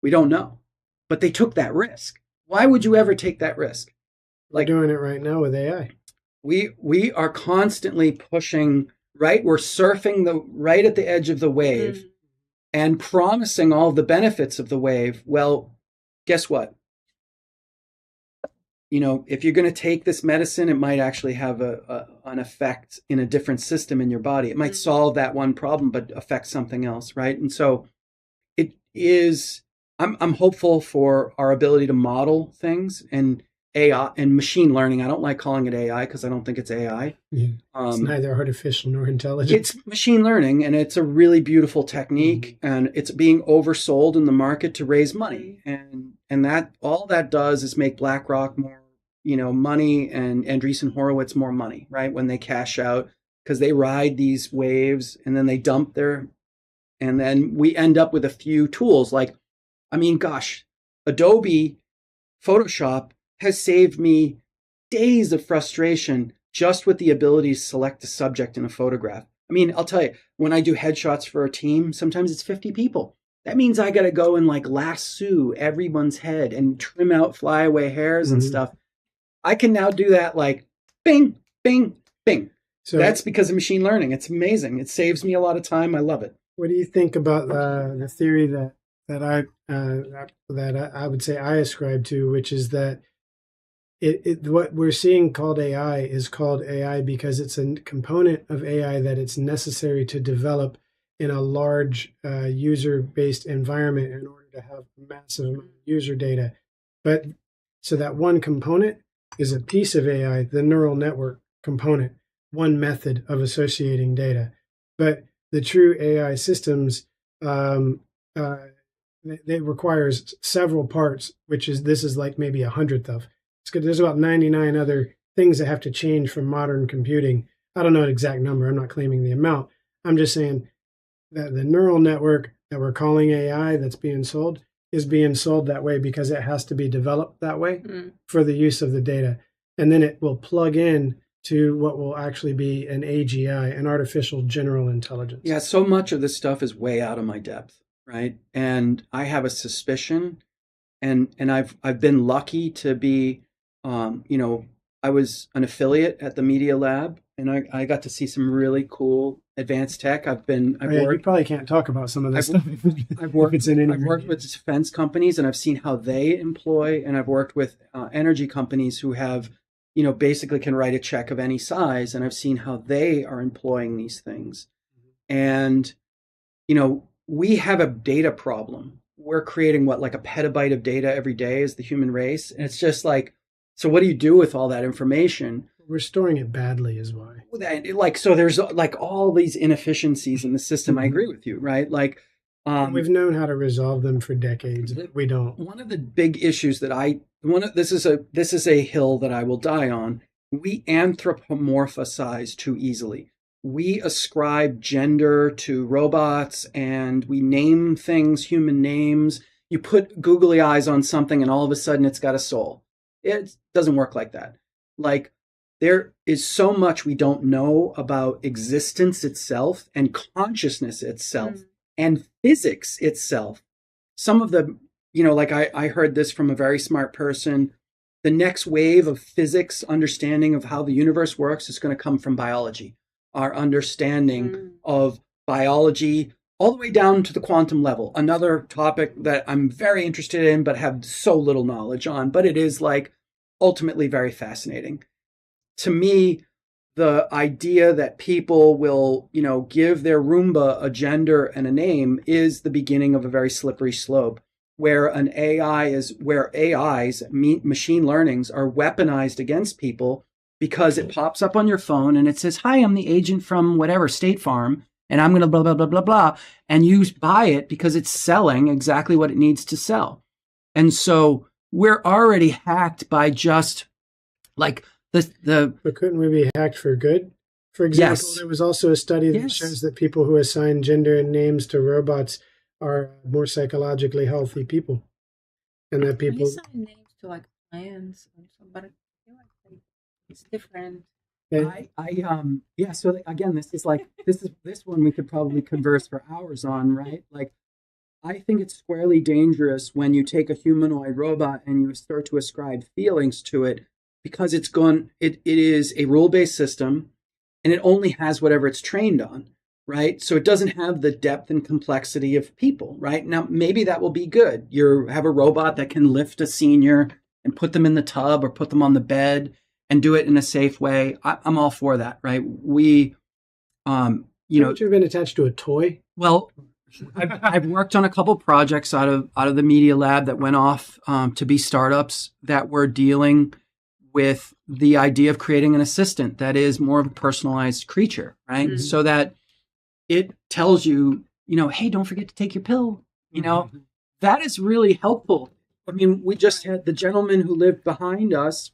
We don't know, but they took that risk. Why would you ever take that risk? Like, we're doing it right now with AI. We are constantly pushing, right? We're surfing right at the edge of the wave and promising all the benefits of the wave. Well, guess what? If you're going to take this medicine, it might actually have an effect in a different system in your body. It might solve that one problem, but affect something else, right? And so it is, I'm hopeful for our ability to model things, and AI and machine learning. I don't like calling it AI because I don't think it's AI. Yeah. It's neither artificial nor intelligent. It's machine learning, and it's a really beautiful technique, and it's being oversold in the market to raise money. And that all that does is make BlackRock more, money, and Andreessen Horowitz more money, right? When they cash out, because they ride these waves and then they dump and then we end up with a few tools like, gosh, Adobe Photoshop has saved me days of frustration just with the ability to select a subject in a photograph. I'll tell you, when I do headshots for a team, sometimes it's 50 people. That means I got to go and lasso everyone's head and trim out flyaway hairs and stuff. I can now do that bing, bing, bing. So that's because of machine learning. It's amazing. It saves me a lot of time. I love it. What do you think about the theory that I would say I ascribe to, which is that what we're seeing called AI is called AI because it's a component of AI that it's necessary to develop in a large user-based environment in order to have massive amount of user data. But so that one component is a piece of AI, the neural network component, one method of associating data. But the true AI systems, they requires several parts, this is like maybe 100th of. There's about 99 other things that have to change from modern computing. I don't know an exact number. I'm not claiming the amount. I'm just saying that the neural network that we're calling AI that's being sold is being sold that way because it has to be developed that way for the use of the data. And then it will plug in to what will actually be an AGI, an artificial general intelligence. Yeah, so much of this stuff is way out of my depth, right? And I have a suspicion, and I've been lucky to be I was an affiliate at the Media Lab, and I got to see some really cool advanced tech. I've worked. You probably can't talk about some of this stuff. I've worked with defense companies, and I've seen how they employ, and I've worked with energy companies who have, basically can write a check of any size, and I've seen how they are employing these things. And, we have a data problem. We're creating a petabyte of data every day as the human race, and it's just so what do you do with all that information? We're storing it badly is why. So there's all these inefficiencies in the system. I agree with you, right? We've known how to resolve them for decades, but we don't. One of the big issues this is a hill that I will die on. We anthropomorphize too easily. We ascribe gender to robots, and we name things human names. You put googly eyes on something, and all of a sudden it's got a soul. It doesn't work like that. There is so much we don't know about existence itself and consciousness itself and physics itself. Some of the, I heard this from a very smart person. The next wave of physics understanding of how the universe works is going to come from biology. Our understanding of biology all the way down to the quantum level. Another topic that I'm very interested in, but have so little knowledge on, but it is ultimately very fascinating. To me, the idea that people will, give their Roomba a gender and a name is the beginning of a very slippery slope where where AIs, machine learnings, are weaponized against people because it pops up on your phone and it says, "Hi, I'm the agent from whatever State Farm, and I'm going to blah, blah, blah, blah, blah." And you buy it because it's selling exactly what it needs to sell. And so we're already hacked by just But couldn't we be hacked for good? For example, There was also a study that shows that people who assign gender and names to robots are more psychologically healthy people, and that I people. assign names to like plants also, but I feel like it's different. Yeah. So again, this one we could probably converse for hours on, right? Like, I think it's squarely dangerous when you take a humanoid robot and you start to ascribe feelings to it, because it is a rule-based system, and it only has whatever it's trained on, right? So it doesn't have the depth and complexity of people, right? Now, maybe that will be good. You have a robot that can lift a senior and put them in the tub or put them on the bed and do it in a safe way. I'm all for that, right? Haven't you been attached to a toy? Well, I've worked on a couple projects out of the media lab that went off to be startups that were dealing with the idea of creating an assistant that is more of a personalized creature, right? Mm-hmm. So that it tells you, hey, don't forget to take your pill. Mm-hmm. That is really helpful. I mean, we just had the gentleman who lived behind us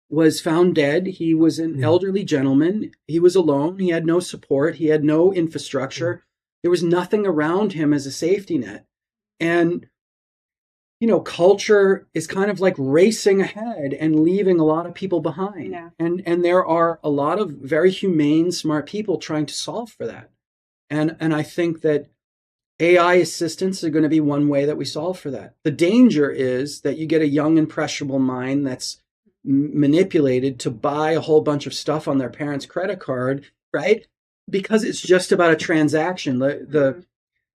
was found dead. He was an elderly gentleman. He was alone. He had no support. He had no infrastructure. There was nothing around him as a safety net. And, culture is kind of like racing ahead and leaving a lot of people behind. Yeah. And there are a lot of very humane, smart people trying to solve for that. And I think that AI assistants are going to be one way that we solve for that. The danger is that you get a young, impressionable mind that's manipulated to buy a whole bunch of stuff on their parents' credit card, right? Because it's just about a transaction. The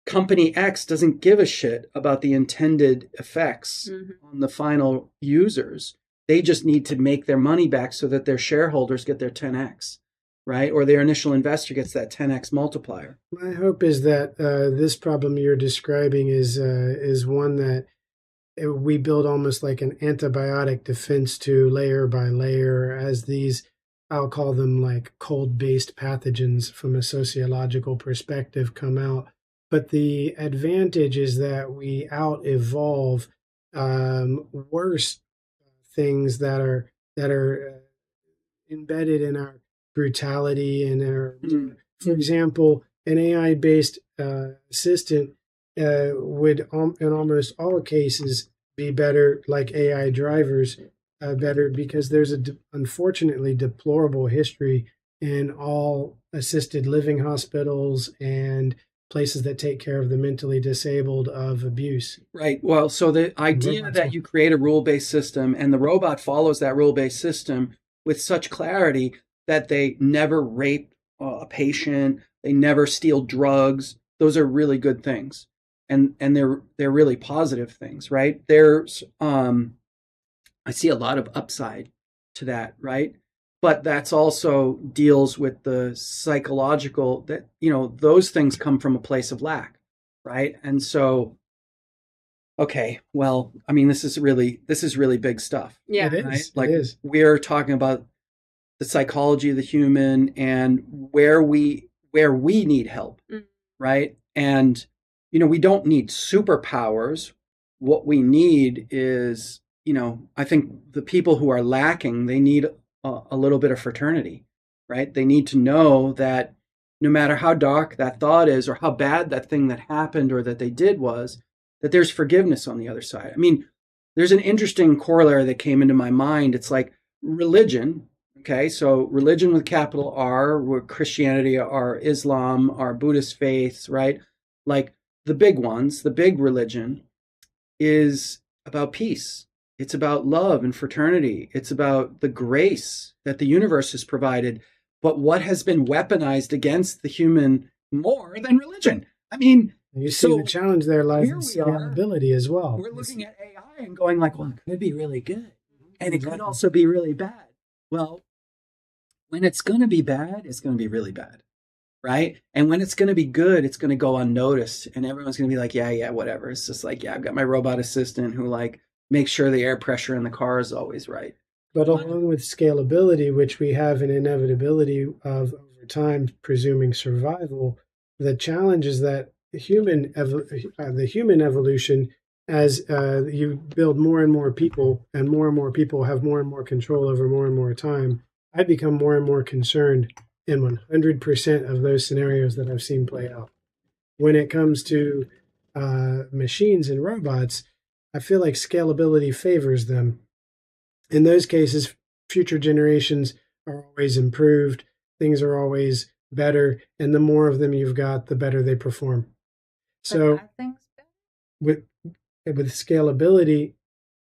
company X doesn't give a shit about the intended effects on the final users. They just need to make their money back so that their shareholders get their 10x, right? Or their initial investor gets that 10x multiplier. My hope is that this problem you're describing is one that we build almost like an antibiotic defense to layer by layer as these, I'll call them like cold-based pathogens from a sociological perspective, come out. But the advantage is that we out-evolve worse things that are embedded in our brutality and our, for example, an AI-based assistant would, in almost all cases, be better like AI drivers, better because there's unfortunately deplorable history in all assisted living hospitals and places that take care of the mentally disabled of abuse. Right. Well, so the idea that you create a rule-based system and the robot follows that rule-based system with such clarity that they never rape a patient, they never steal drugs, those are really good things. And they're really positive things, right? There's I see a lot of upside to that, right? But that's also deals with the psychological that, those things come from a place of lack, right? And so, okay, well, I mean, this is really big stuff. Yeah, it is. Right? Like, it is. We're talking about the psychology of the human and where we need help, right? And, we don't need superpowers. What we need is, I think the people who are lacking, they need a little bit of fraternity, right? They need to know that no matter how dark that thought is or how bad that thing that happened or that they did was, that there's forgiveness on the other side. I mean, there's an interesting corollary that came into my mind. It's like religion. Okay, so religion with capital R, where Christianity, our Islam, our Buddhist faiths, right? Like the big ones, the big religion is about peace. It's about love and fraternity. It's about the grace that the universe has provided. But what has been weaponized against the human more than religion? I mean, you see the challenge there lies in scalability as well. We're looking at AI and going like, well, it could be really good. And it could also be really bad. Well, when it's going to be bad, it's going to be really bad, right? And when it's going to be good, it's going to go unnoticed. And everyone's going to be like, yeah, whatever. It's just like, yeah, I've got my robot assistant who makes sure the air pressure in the car is always right. But along with scalability, which we have an inevitability of over time, presuming survival, the challenge is that the human evolution, as you build more and more people have more and more control over more and more time, I become more and more concerned in 100% of those scenarios that I've seen play out. when it comes to machines and robots, I feel like scalability favors them. In those cases, future generations are always improved, things are always better, and the more of them you've got, the better they perform. So with scalability,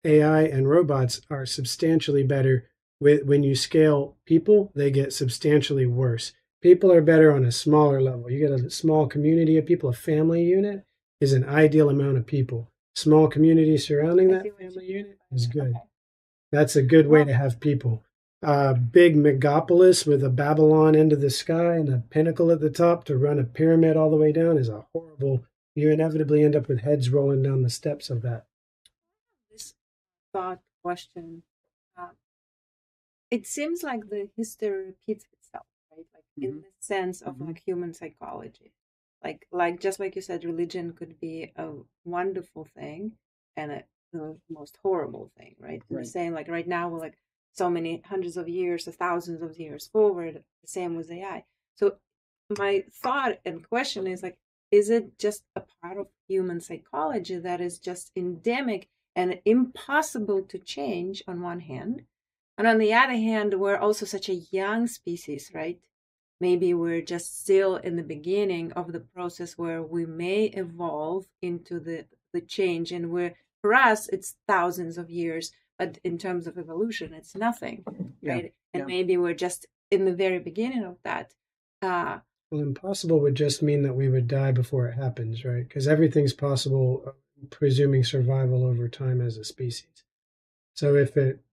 AI and robots are substantially better. When you scale people, they get substantially worse. People are better on a smaller level. You get a small community of people. A family unit is an ideal amount of people. Small community surrounding that family unit is good. That's a good way to have people. Big megapolis with a Babylon end of the sky and a pinnacle at the top to run a pyramid all the way down is a horrible. You inevitably end up with heads rolling down the steps of that. This thought question. It seems like the history repeats itself, right? Like in the sense of like human psychology. Like just like you said, religion could be a wonderful thing and the most horrible thing, right? And the same, like right now we're like so many hundreds of years or thousands of years forward, the same with AI. So my thought and question is like, is it just a part of human psychology that is just endemic and impossible to change on one hand? And on the other hand, we're also such a young species, right? Maybe we're just still in the beginning of the process where we may evolve into the change. And for us, it's thousands of years, but in terms of evolution, it's nothing, right? And maybe we're just in the very beginning of that. Well, impossible would just mean that we would die before it happens, right? Because everything's possible, presuming survival over time as a species. So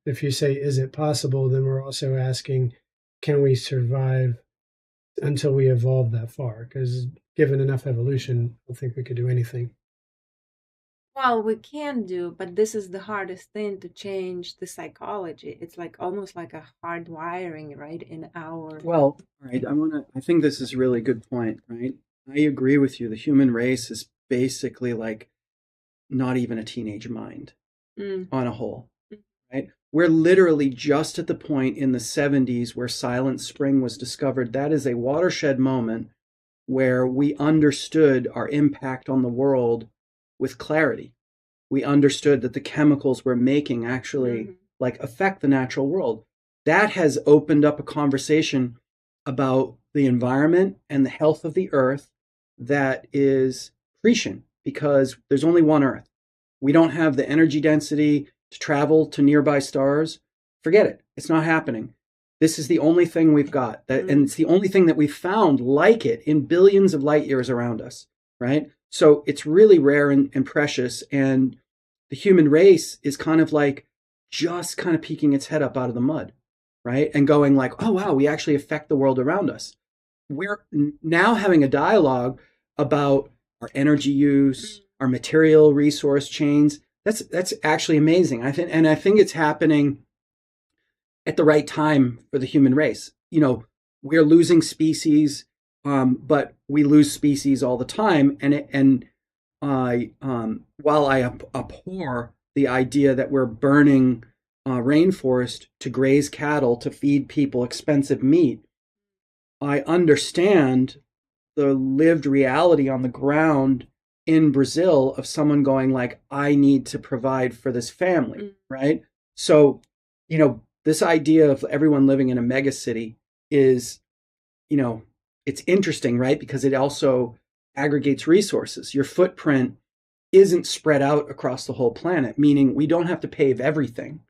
if you say, is it possible, then we're also asking, can we survive until we evolve that far? Because given enough evolution, I don't think we could do anything. Well, we can do, but this is the hardest thing to change the psychology. It's like almost like a hard wiring, right? In our Well, right. I think this is a really good point, right? I agree with you. The human race is basically like not even a teenage mind on a whole. Right? We're literally just at the point in the 70s where Silent Spring was discovered. That is a watershed moment where we understood our impact on the world with clarity. We understood that the chemicals we're making actually like affect the natural world. That has opened up a conversation about the environment and the health of the earth that is prescient because there's only one earth. We don't have the energy density to travel to nearby stars. Forget it. It's not happening. This is the only thing we've got. And it's the only thing that we've found like it in billions of light years around us, right? So it's really rare and precious. And the human race is kind of like just kind of peeking its head up out of the mud, right? And going like, oh, wow, we actually affect the world around us. We're now having a dialogue about our energy use, our material resource chains. That's actually amazing. I think it's happening at the right time for the human race. You know, we're losing species, but we lose species all the time. And while I abhor the idea that we're burning rainforest to graze cattle to feed people expensive meat, I understand the lived reality on the ground in Brazil of someone going like, I need to provide for this family, right? So, you know, this idea of everyone living in a mega city is, you know, it's interesting, right? Because it also aggregates resources. Your footprint isn't spread out across the whole planet, meaning we don't have to pave everything,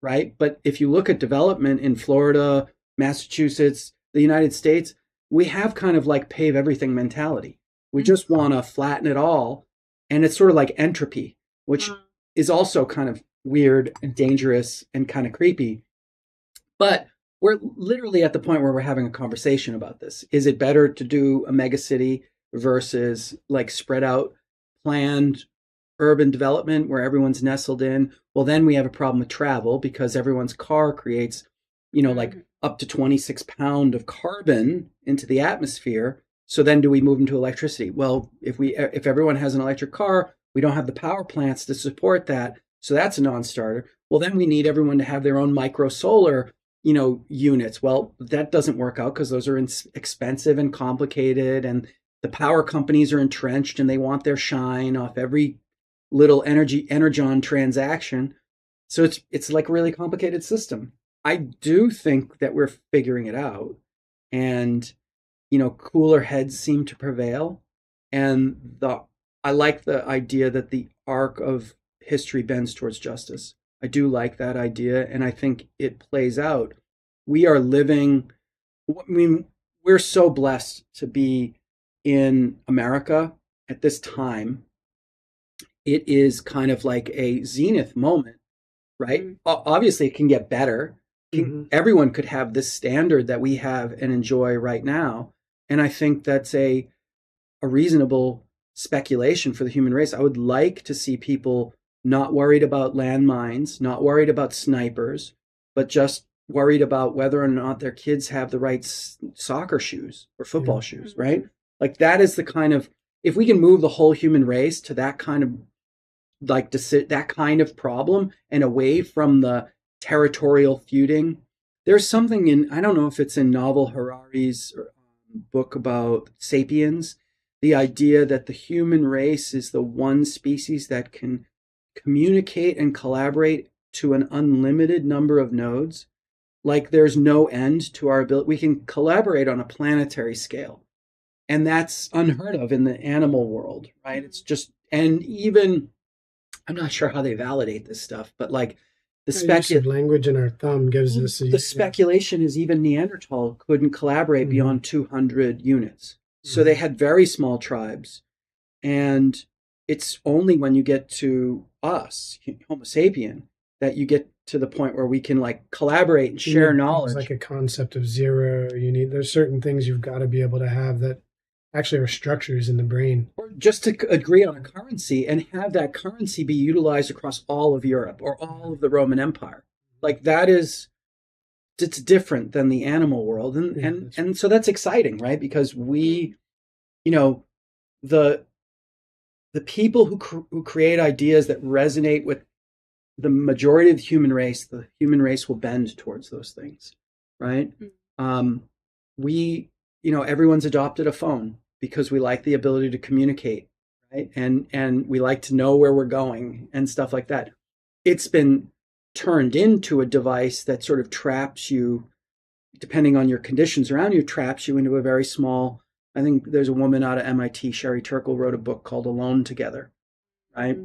right? But if you look at development in Florida, Massachusetts, the United States, we have kind of like pave everything mentality. We just want to flatten it all. And it's sort of like entropy, which is also kind of weird and dangerous and kind of creepy. But we're literally at the point where we're having a conversation about this. Is it better to do a mega city versus like spread out planned urban development where everyone's nestled in? Well, then we have a problem with travel because everyone's car creates, you know, like up to 26 pounds of carbon into the atmosphere. So then do we move into electricity? Well, if everyone has an electric car, we don't have the power plants to support that. So that's a non-starter. Well, then we need everyone to have their own micro solar, you know, units. Well, that doesn't work out because those are expensive and complicated and the power companies are entrenched and they want their shine off every little energon transaction. So it's like a really complicated system. I do think that we're figuring it out, and cooler heads seem to prevail. And I like the idea that the arc of history bends towards justice. I do like that idea, and I think it plays out. We are living, I mean, we're so blessed to be in America at this time. It is kind of like a zenith moment, right? Mm-hmm. Obviously, it can get better. Everyone could have this standard that we have and enjoy right now. And I think that's a reasonable speculation for the human race. I would like to see people not worried about landmines, not worried about snipers, but just worried about whether or not their kids have the right soccer shoes or football shoes, right? Like that is the kind of, if we can move the whole human race to that kind of that kind of problem and away from the territorial feuding. There's something in, I don't know if it's in Novel Harari's book about Sapiens, the idea that the human race is the one species that can communicate and collaborate to an unlimited number of nodes. Like there's no end to our ability. We can collaborate on a planetary scale. And that's unheard of in the animal world, right? It's just, and even, I'm not sure how they validate this stuff, but like the language in our thumb gives us the speculation is even Neanderthal couldn't collaborate beyond 200 units. So they had very small tribes. And it's only when you get to us, Homo sapien, that you get to the point where we can like collaborate and share knowledge. It's like a concept of zero. There's certain things you've got to be able to have that actually are structures in the brain. Or just to agree on a currency and have that currency be utilized across all of Europe or all of the Roman Empire. Like that is, it's different than the animal world. And so that's exciting, right? Because we, the people who create ideas that resonate with the majority of the human race will bend towards those things, right? Everyone's adopted a phone because we like the ability to communicate, right? And we like to know where we're going and stuff like that. It's been turned into a device that sort of traps you, depending on your conditions around you, traps you into a very small, I think there's a woman out of MIT, Sherry Turkle, wrote a book called Alone Together, right?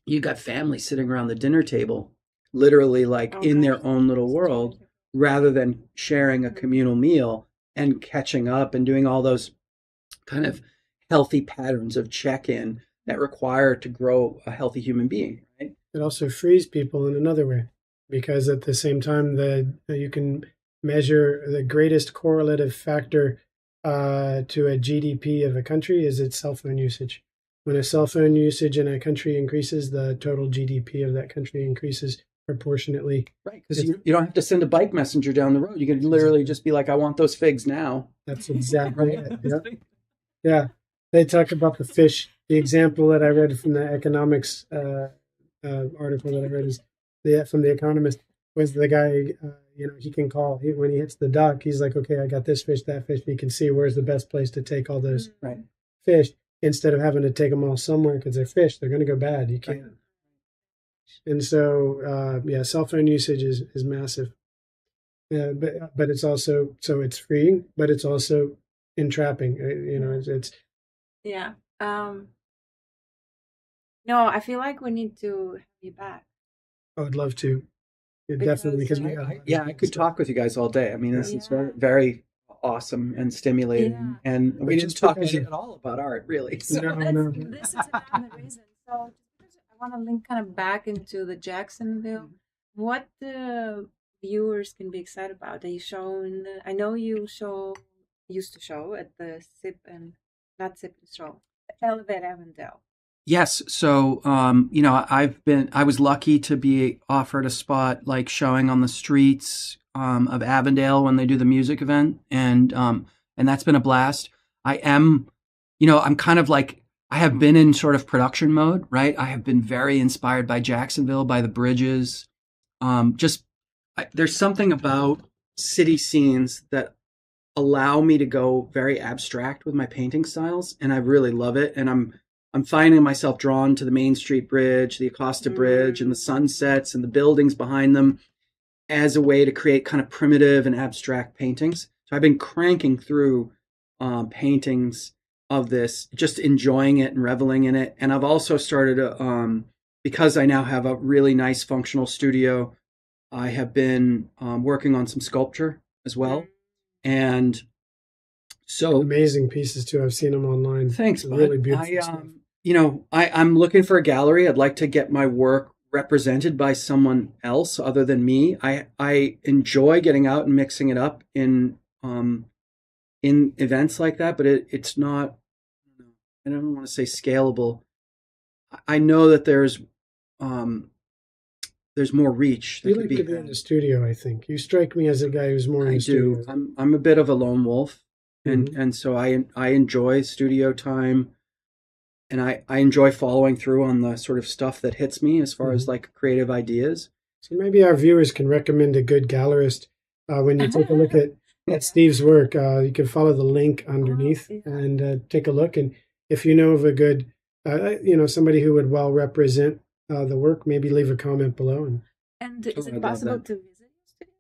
You got families sitting around the dinner table, literally like in their own little world, rather than sharing a communal meal and catching up and doing all those kind of healthy patterns of check-in that require to grow a healthy human being, right? It also frees people in another way, because at the same time that you can measure the greatest correlative factor to a GDP of a country is its cell phone usage. When a cell phone usage in a country increases, the total GDP of that country increases proportionately. Right, because you don't have to send a bike messenger down the road. You can literally just be like, I want those figs now. That's exactly it. Yep. Yeah. They talk about the fish. The example that I read from the economics article that I read is from The Economist was the guy, he can call. When he hits the dock, he's like, okay, I got this fish, that fish. And he can see where's the best place to take all those fish. Instead of having to take them all somewhere because they're fish, they're going to go bad. You can't. Right. And so, cell phone usage is massive. But it's also, so it's freeing, but it's also entrapping. It's yeah. No, I feel like we need to have you back. I would love to. Definitely, because I could talk with you guys all day. I mean, this is very, very awesome and stimulating, and we didn't talk at all about art, really. So this is another reason. So I want to link kind of back into the Jacksonville. What the viewers can be excited about? They show I know you used to show at the Elevate Avondale. Yes. So, I was lucky to be offered a spot like showing on the streets of Avondale when they do the music event. And that's been a blast. I'm kind of like, I have been in sort of production mode, right? I have been very inspired by Jacksonville, by the bridges. There's something about city scenes that allow me to go very abstract with my painting styles, and I really love it. And I'm finding myself drawn to the Main Street Bridge, the Acosta Bridge, and the sunsets and the buildings behind them as a way to create kind of primitive and abstract paintings. So I've been cranking through paintings of this, just enjoying it and reveling in it. And I've also started because I now have a really nice functional studio, I have been working on some sculpture as well. And so amazing pieces too. I've seen them online. Thanks, bud. Really beautiful stuff. I'm looking for a gallery. I'd like to get my work represented by someone else other than me. I enjoy getting out and mixing it up in events like that, but it's not, I don't want to say scalable. I know that there's more reach. You like to be in the studio, I think. You strike me as a guy who's more in the studio. I'm a bit of a lone wolf, and so I enjoy studio time, and I enjoy following through on the sort of stuff that hits me as far as like creative ideas. So maybe our viewers can recommend a good gallerist when you take a look at Steve's work. You can follow the link underneath and take a look. And if you know of a good, somebody who would well represent the work, maybe leave a comment below. And is it possible to visit your studio?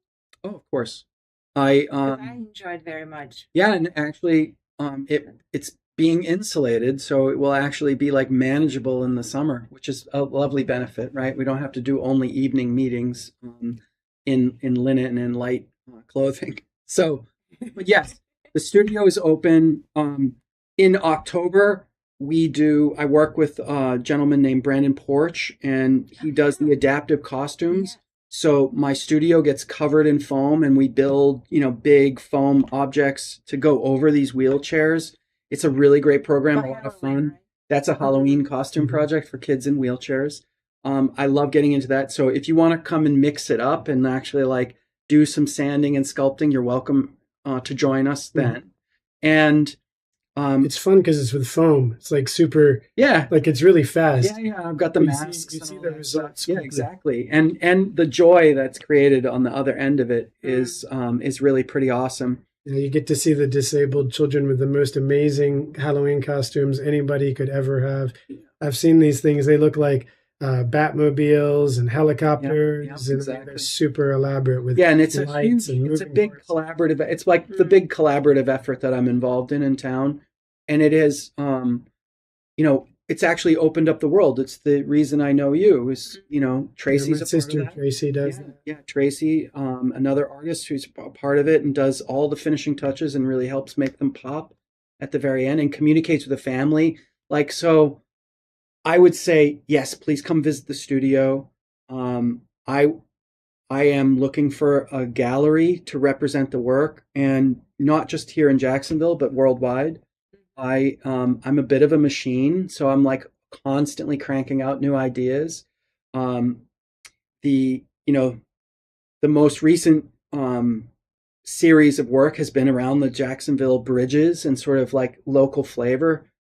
Oh, of course. I enjoyed very much. Yeah, and actually, it's being insulated, so it will actually be like manageable in the summer, which is a lovely benefit, right? We don't have to do only evening meetings in linen and in light clothing. So, but yes, the studio is open in October. I work with a gentleman named Brandon Porch, and he does the adaptive costumes. So my studio gets covered in foam, and we build, big foam objects to go over these wheelchairs. It's a really great program, a lot of fun. That's a Halloween costume project for kids in wheelchairs. I love getting into that. So if you want to come and mix it up and actually like do some sanding and sculpting, you're welcome to join us then. And it's fun because it's with foam. It's like super, like it's really fast. Yeah. I've got the masks. You see the results. Yeah, exactly. And the joy that's created on the other end of it is really pretty awesome. You get to see the disabled children with the most amazing Halloween costumes anybody could ever have. I've seen these things. They look like Batmobiles and helicopters, and they're super elaborate with and it's lights it's a big collaborative. It's like the big collaborative effort that I'm involved in town, and it is, it's actually opened up the world. It's the reason I know you is, Tracy's my sister Tracy does that. Yeah, Tracy, another artist who's a part of it and does all the finishing touches and really helps make them pop at the very end and communicates with the family. Like, so I would say, yes, please come visit the studio. I am looking for a gallery to represent the work, and not just here in Jacksonville, but worldwide. I'm a bit of a machine, so I'm like constantly cranking out new ideas. The most recent series of work has been around the Jacksonville bridges and sort of like local flavor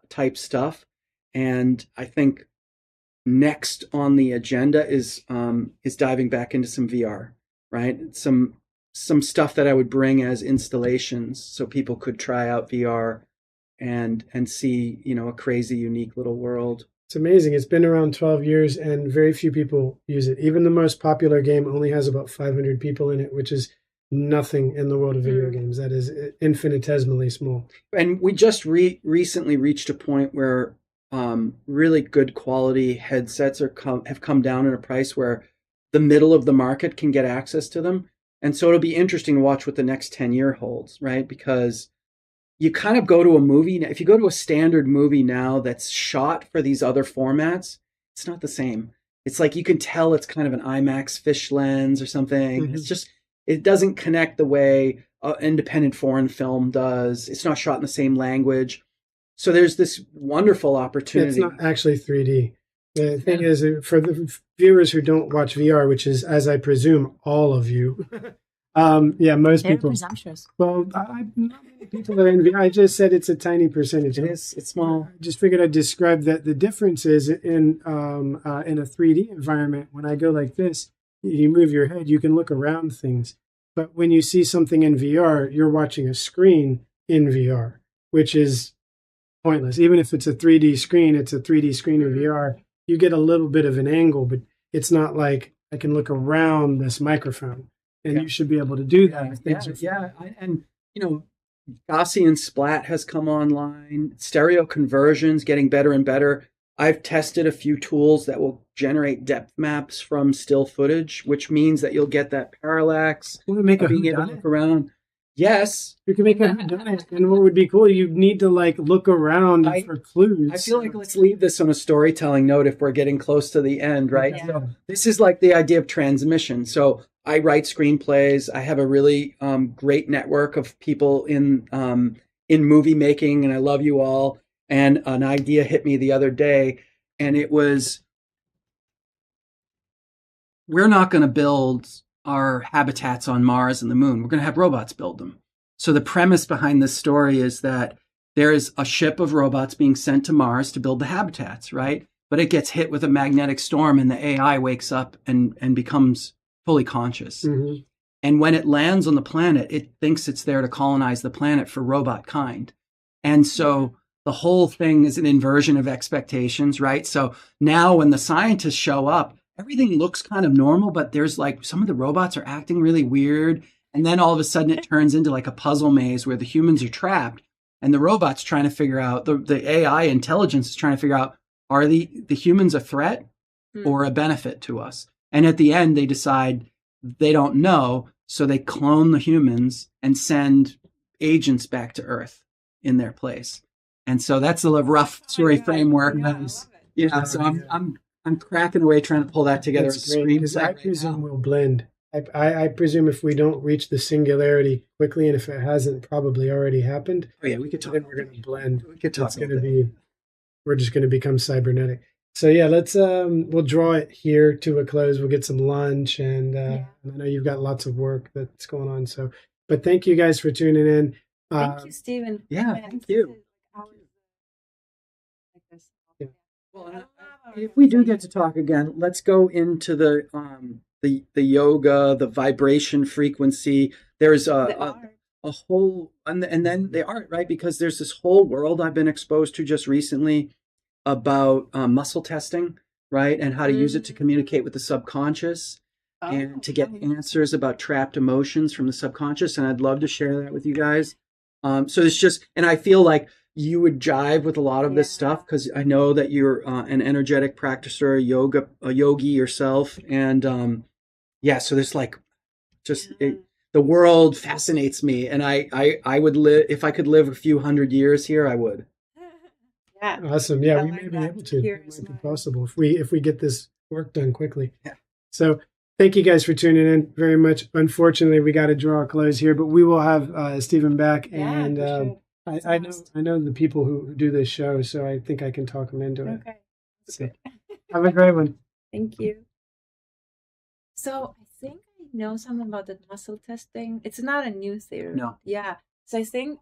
type stuff. And I think next on the agenda is diving back into some VR, right? Some stuff that I would bring as installations so people could try out VR and see, a crazy, unique little world. It's amazing. It's been around 12 years and very few people use it. Even the most popular game only has about 500 people in it, which is nothing in the world of video games. That is infinitesimally small. And we just recently reached a point where really good quality headsets have come down in a price where the middle of the market can get access to them. And so it'll be interesting to watch what the next 10 year holds, right? Because you kind of go to a movie. If you go to a standard movie now that's shot for these other formats, it's not the same. It's like you can tell it's kind of an IMAX fish lens or something. Mm-hmm. It's just, it doesn't connect the way independent foreign film does. It's not shot in the same language. So there's this wonderful opportunity. It's not actually 3D. The thing is, for the viewers who don't watch VR, which is, as I presume, all of you, most Very people. presumptuous. Well, not many people are in VR. I just said it's a tiny percentage. It's small. I just figured I'd describe that. The difference is in a 3D environment, when I go like this, you move your head, you can look around things. But when you see something in VR, you're watching a screen in VR, which is pointless. Even if it's a 3D screen, it's a 3D screen in VR. You get a little bit of an angle, but it's not like I can look around this microphone. And you should be able to do that. And you know, Gaussian splat has come online. Stereo conversions getting better and better. I've tested a few tools that will generate depth maps from still footage, which means that you'll get that parallax. We'll make being able to look around. Yes. You can make a whodunit. And what would be cool, you need to like look around for clues. I feel like let's leave this on a storytelling note if we're getting close to the end, right? Yeah. So this is like the idea of transmission. So I write screenplays. I have a really great network of people in movie making, and I love you all. And an idea hit me the other day, and it was, we're not going to build our habitats on Mars and the moon. We're going to have robots build them. So the premise behind this story is that there is a ship of robots being sent to Mars to build the habitats, right? But it gets hit with a magnetic storm, and the AI wakes up and becomes fully conscious. Mm-hmm. And when it lands on the planet, it thinks it's there to colonize the planet for robot kind. And so the whole thing is an inversion of expectations, right? So now when the scientists show up, everything looks kind of normal, but there's like some of the robots are acting really weird. And then all of a sudden it turns into like a puzzle maze where the humans are trapped and the robots trying to figure out, the AI intelligence is trying to figure out, are the humans a threat or a benefit to us? And at the end, they decide they don't know. So they clone the humans and send agents back to Earth in their place. And so that's a rough story framework. Yeah, so I'm cracking away trying to pull that together. That's great, because I presume we'll blend. I presume if we don't reach the singularity quickly, and if it hasn't probably already happened, we could talk. Then we're going to blend. We could talk. It's going to be, we're just going to become cybernetic. So yeah, let's we'll draw it here to a close. We'll get some lunch, and I know you've got lots of work that's going on. So, but thank you guys for tuning in. Thank you, Stephen. Yeah, thank you. Well, if we do get to talk again, let's go into the yoga, the vibration frequency. There's a whole, and then the art, right? Because there's this whole world I've been exposed to just recently about muscle testing, right? And how to use it to communicate with the subconscious and to get answers about trapped emotions from the subconscious. And I'd love to share that with you guys. So it's just, and I feel like you would jive with a lot of this stuff because I know that you're an energetic practitioner, a yogi yourself. And so there's like just the world fascinates me. And I would live, if I could live a few hundred years here, I would. Yeah. Awesome. Yeah, we may be able to. It might be possible if we get this work done quickly. Yeah. So thank you guys for tuning in very much. Unfortunately, we got to draw a close here, but we will have Stephen back, and sure. I know the people who do this show, so I think I can talk them into it. Okay. So, have a great one. Thank you. So I think I know something about the muscle testing. It's not a new theory. No. Yeah. So I think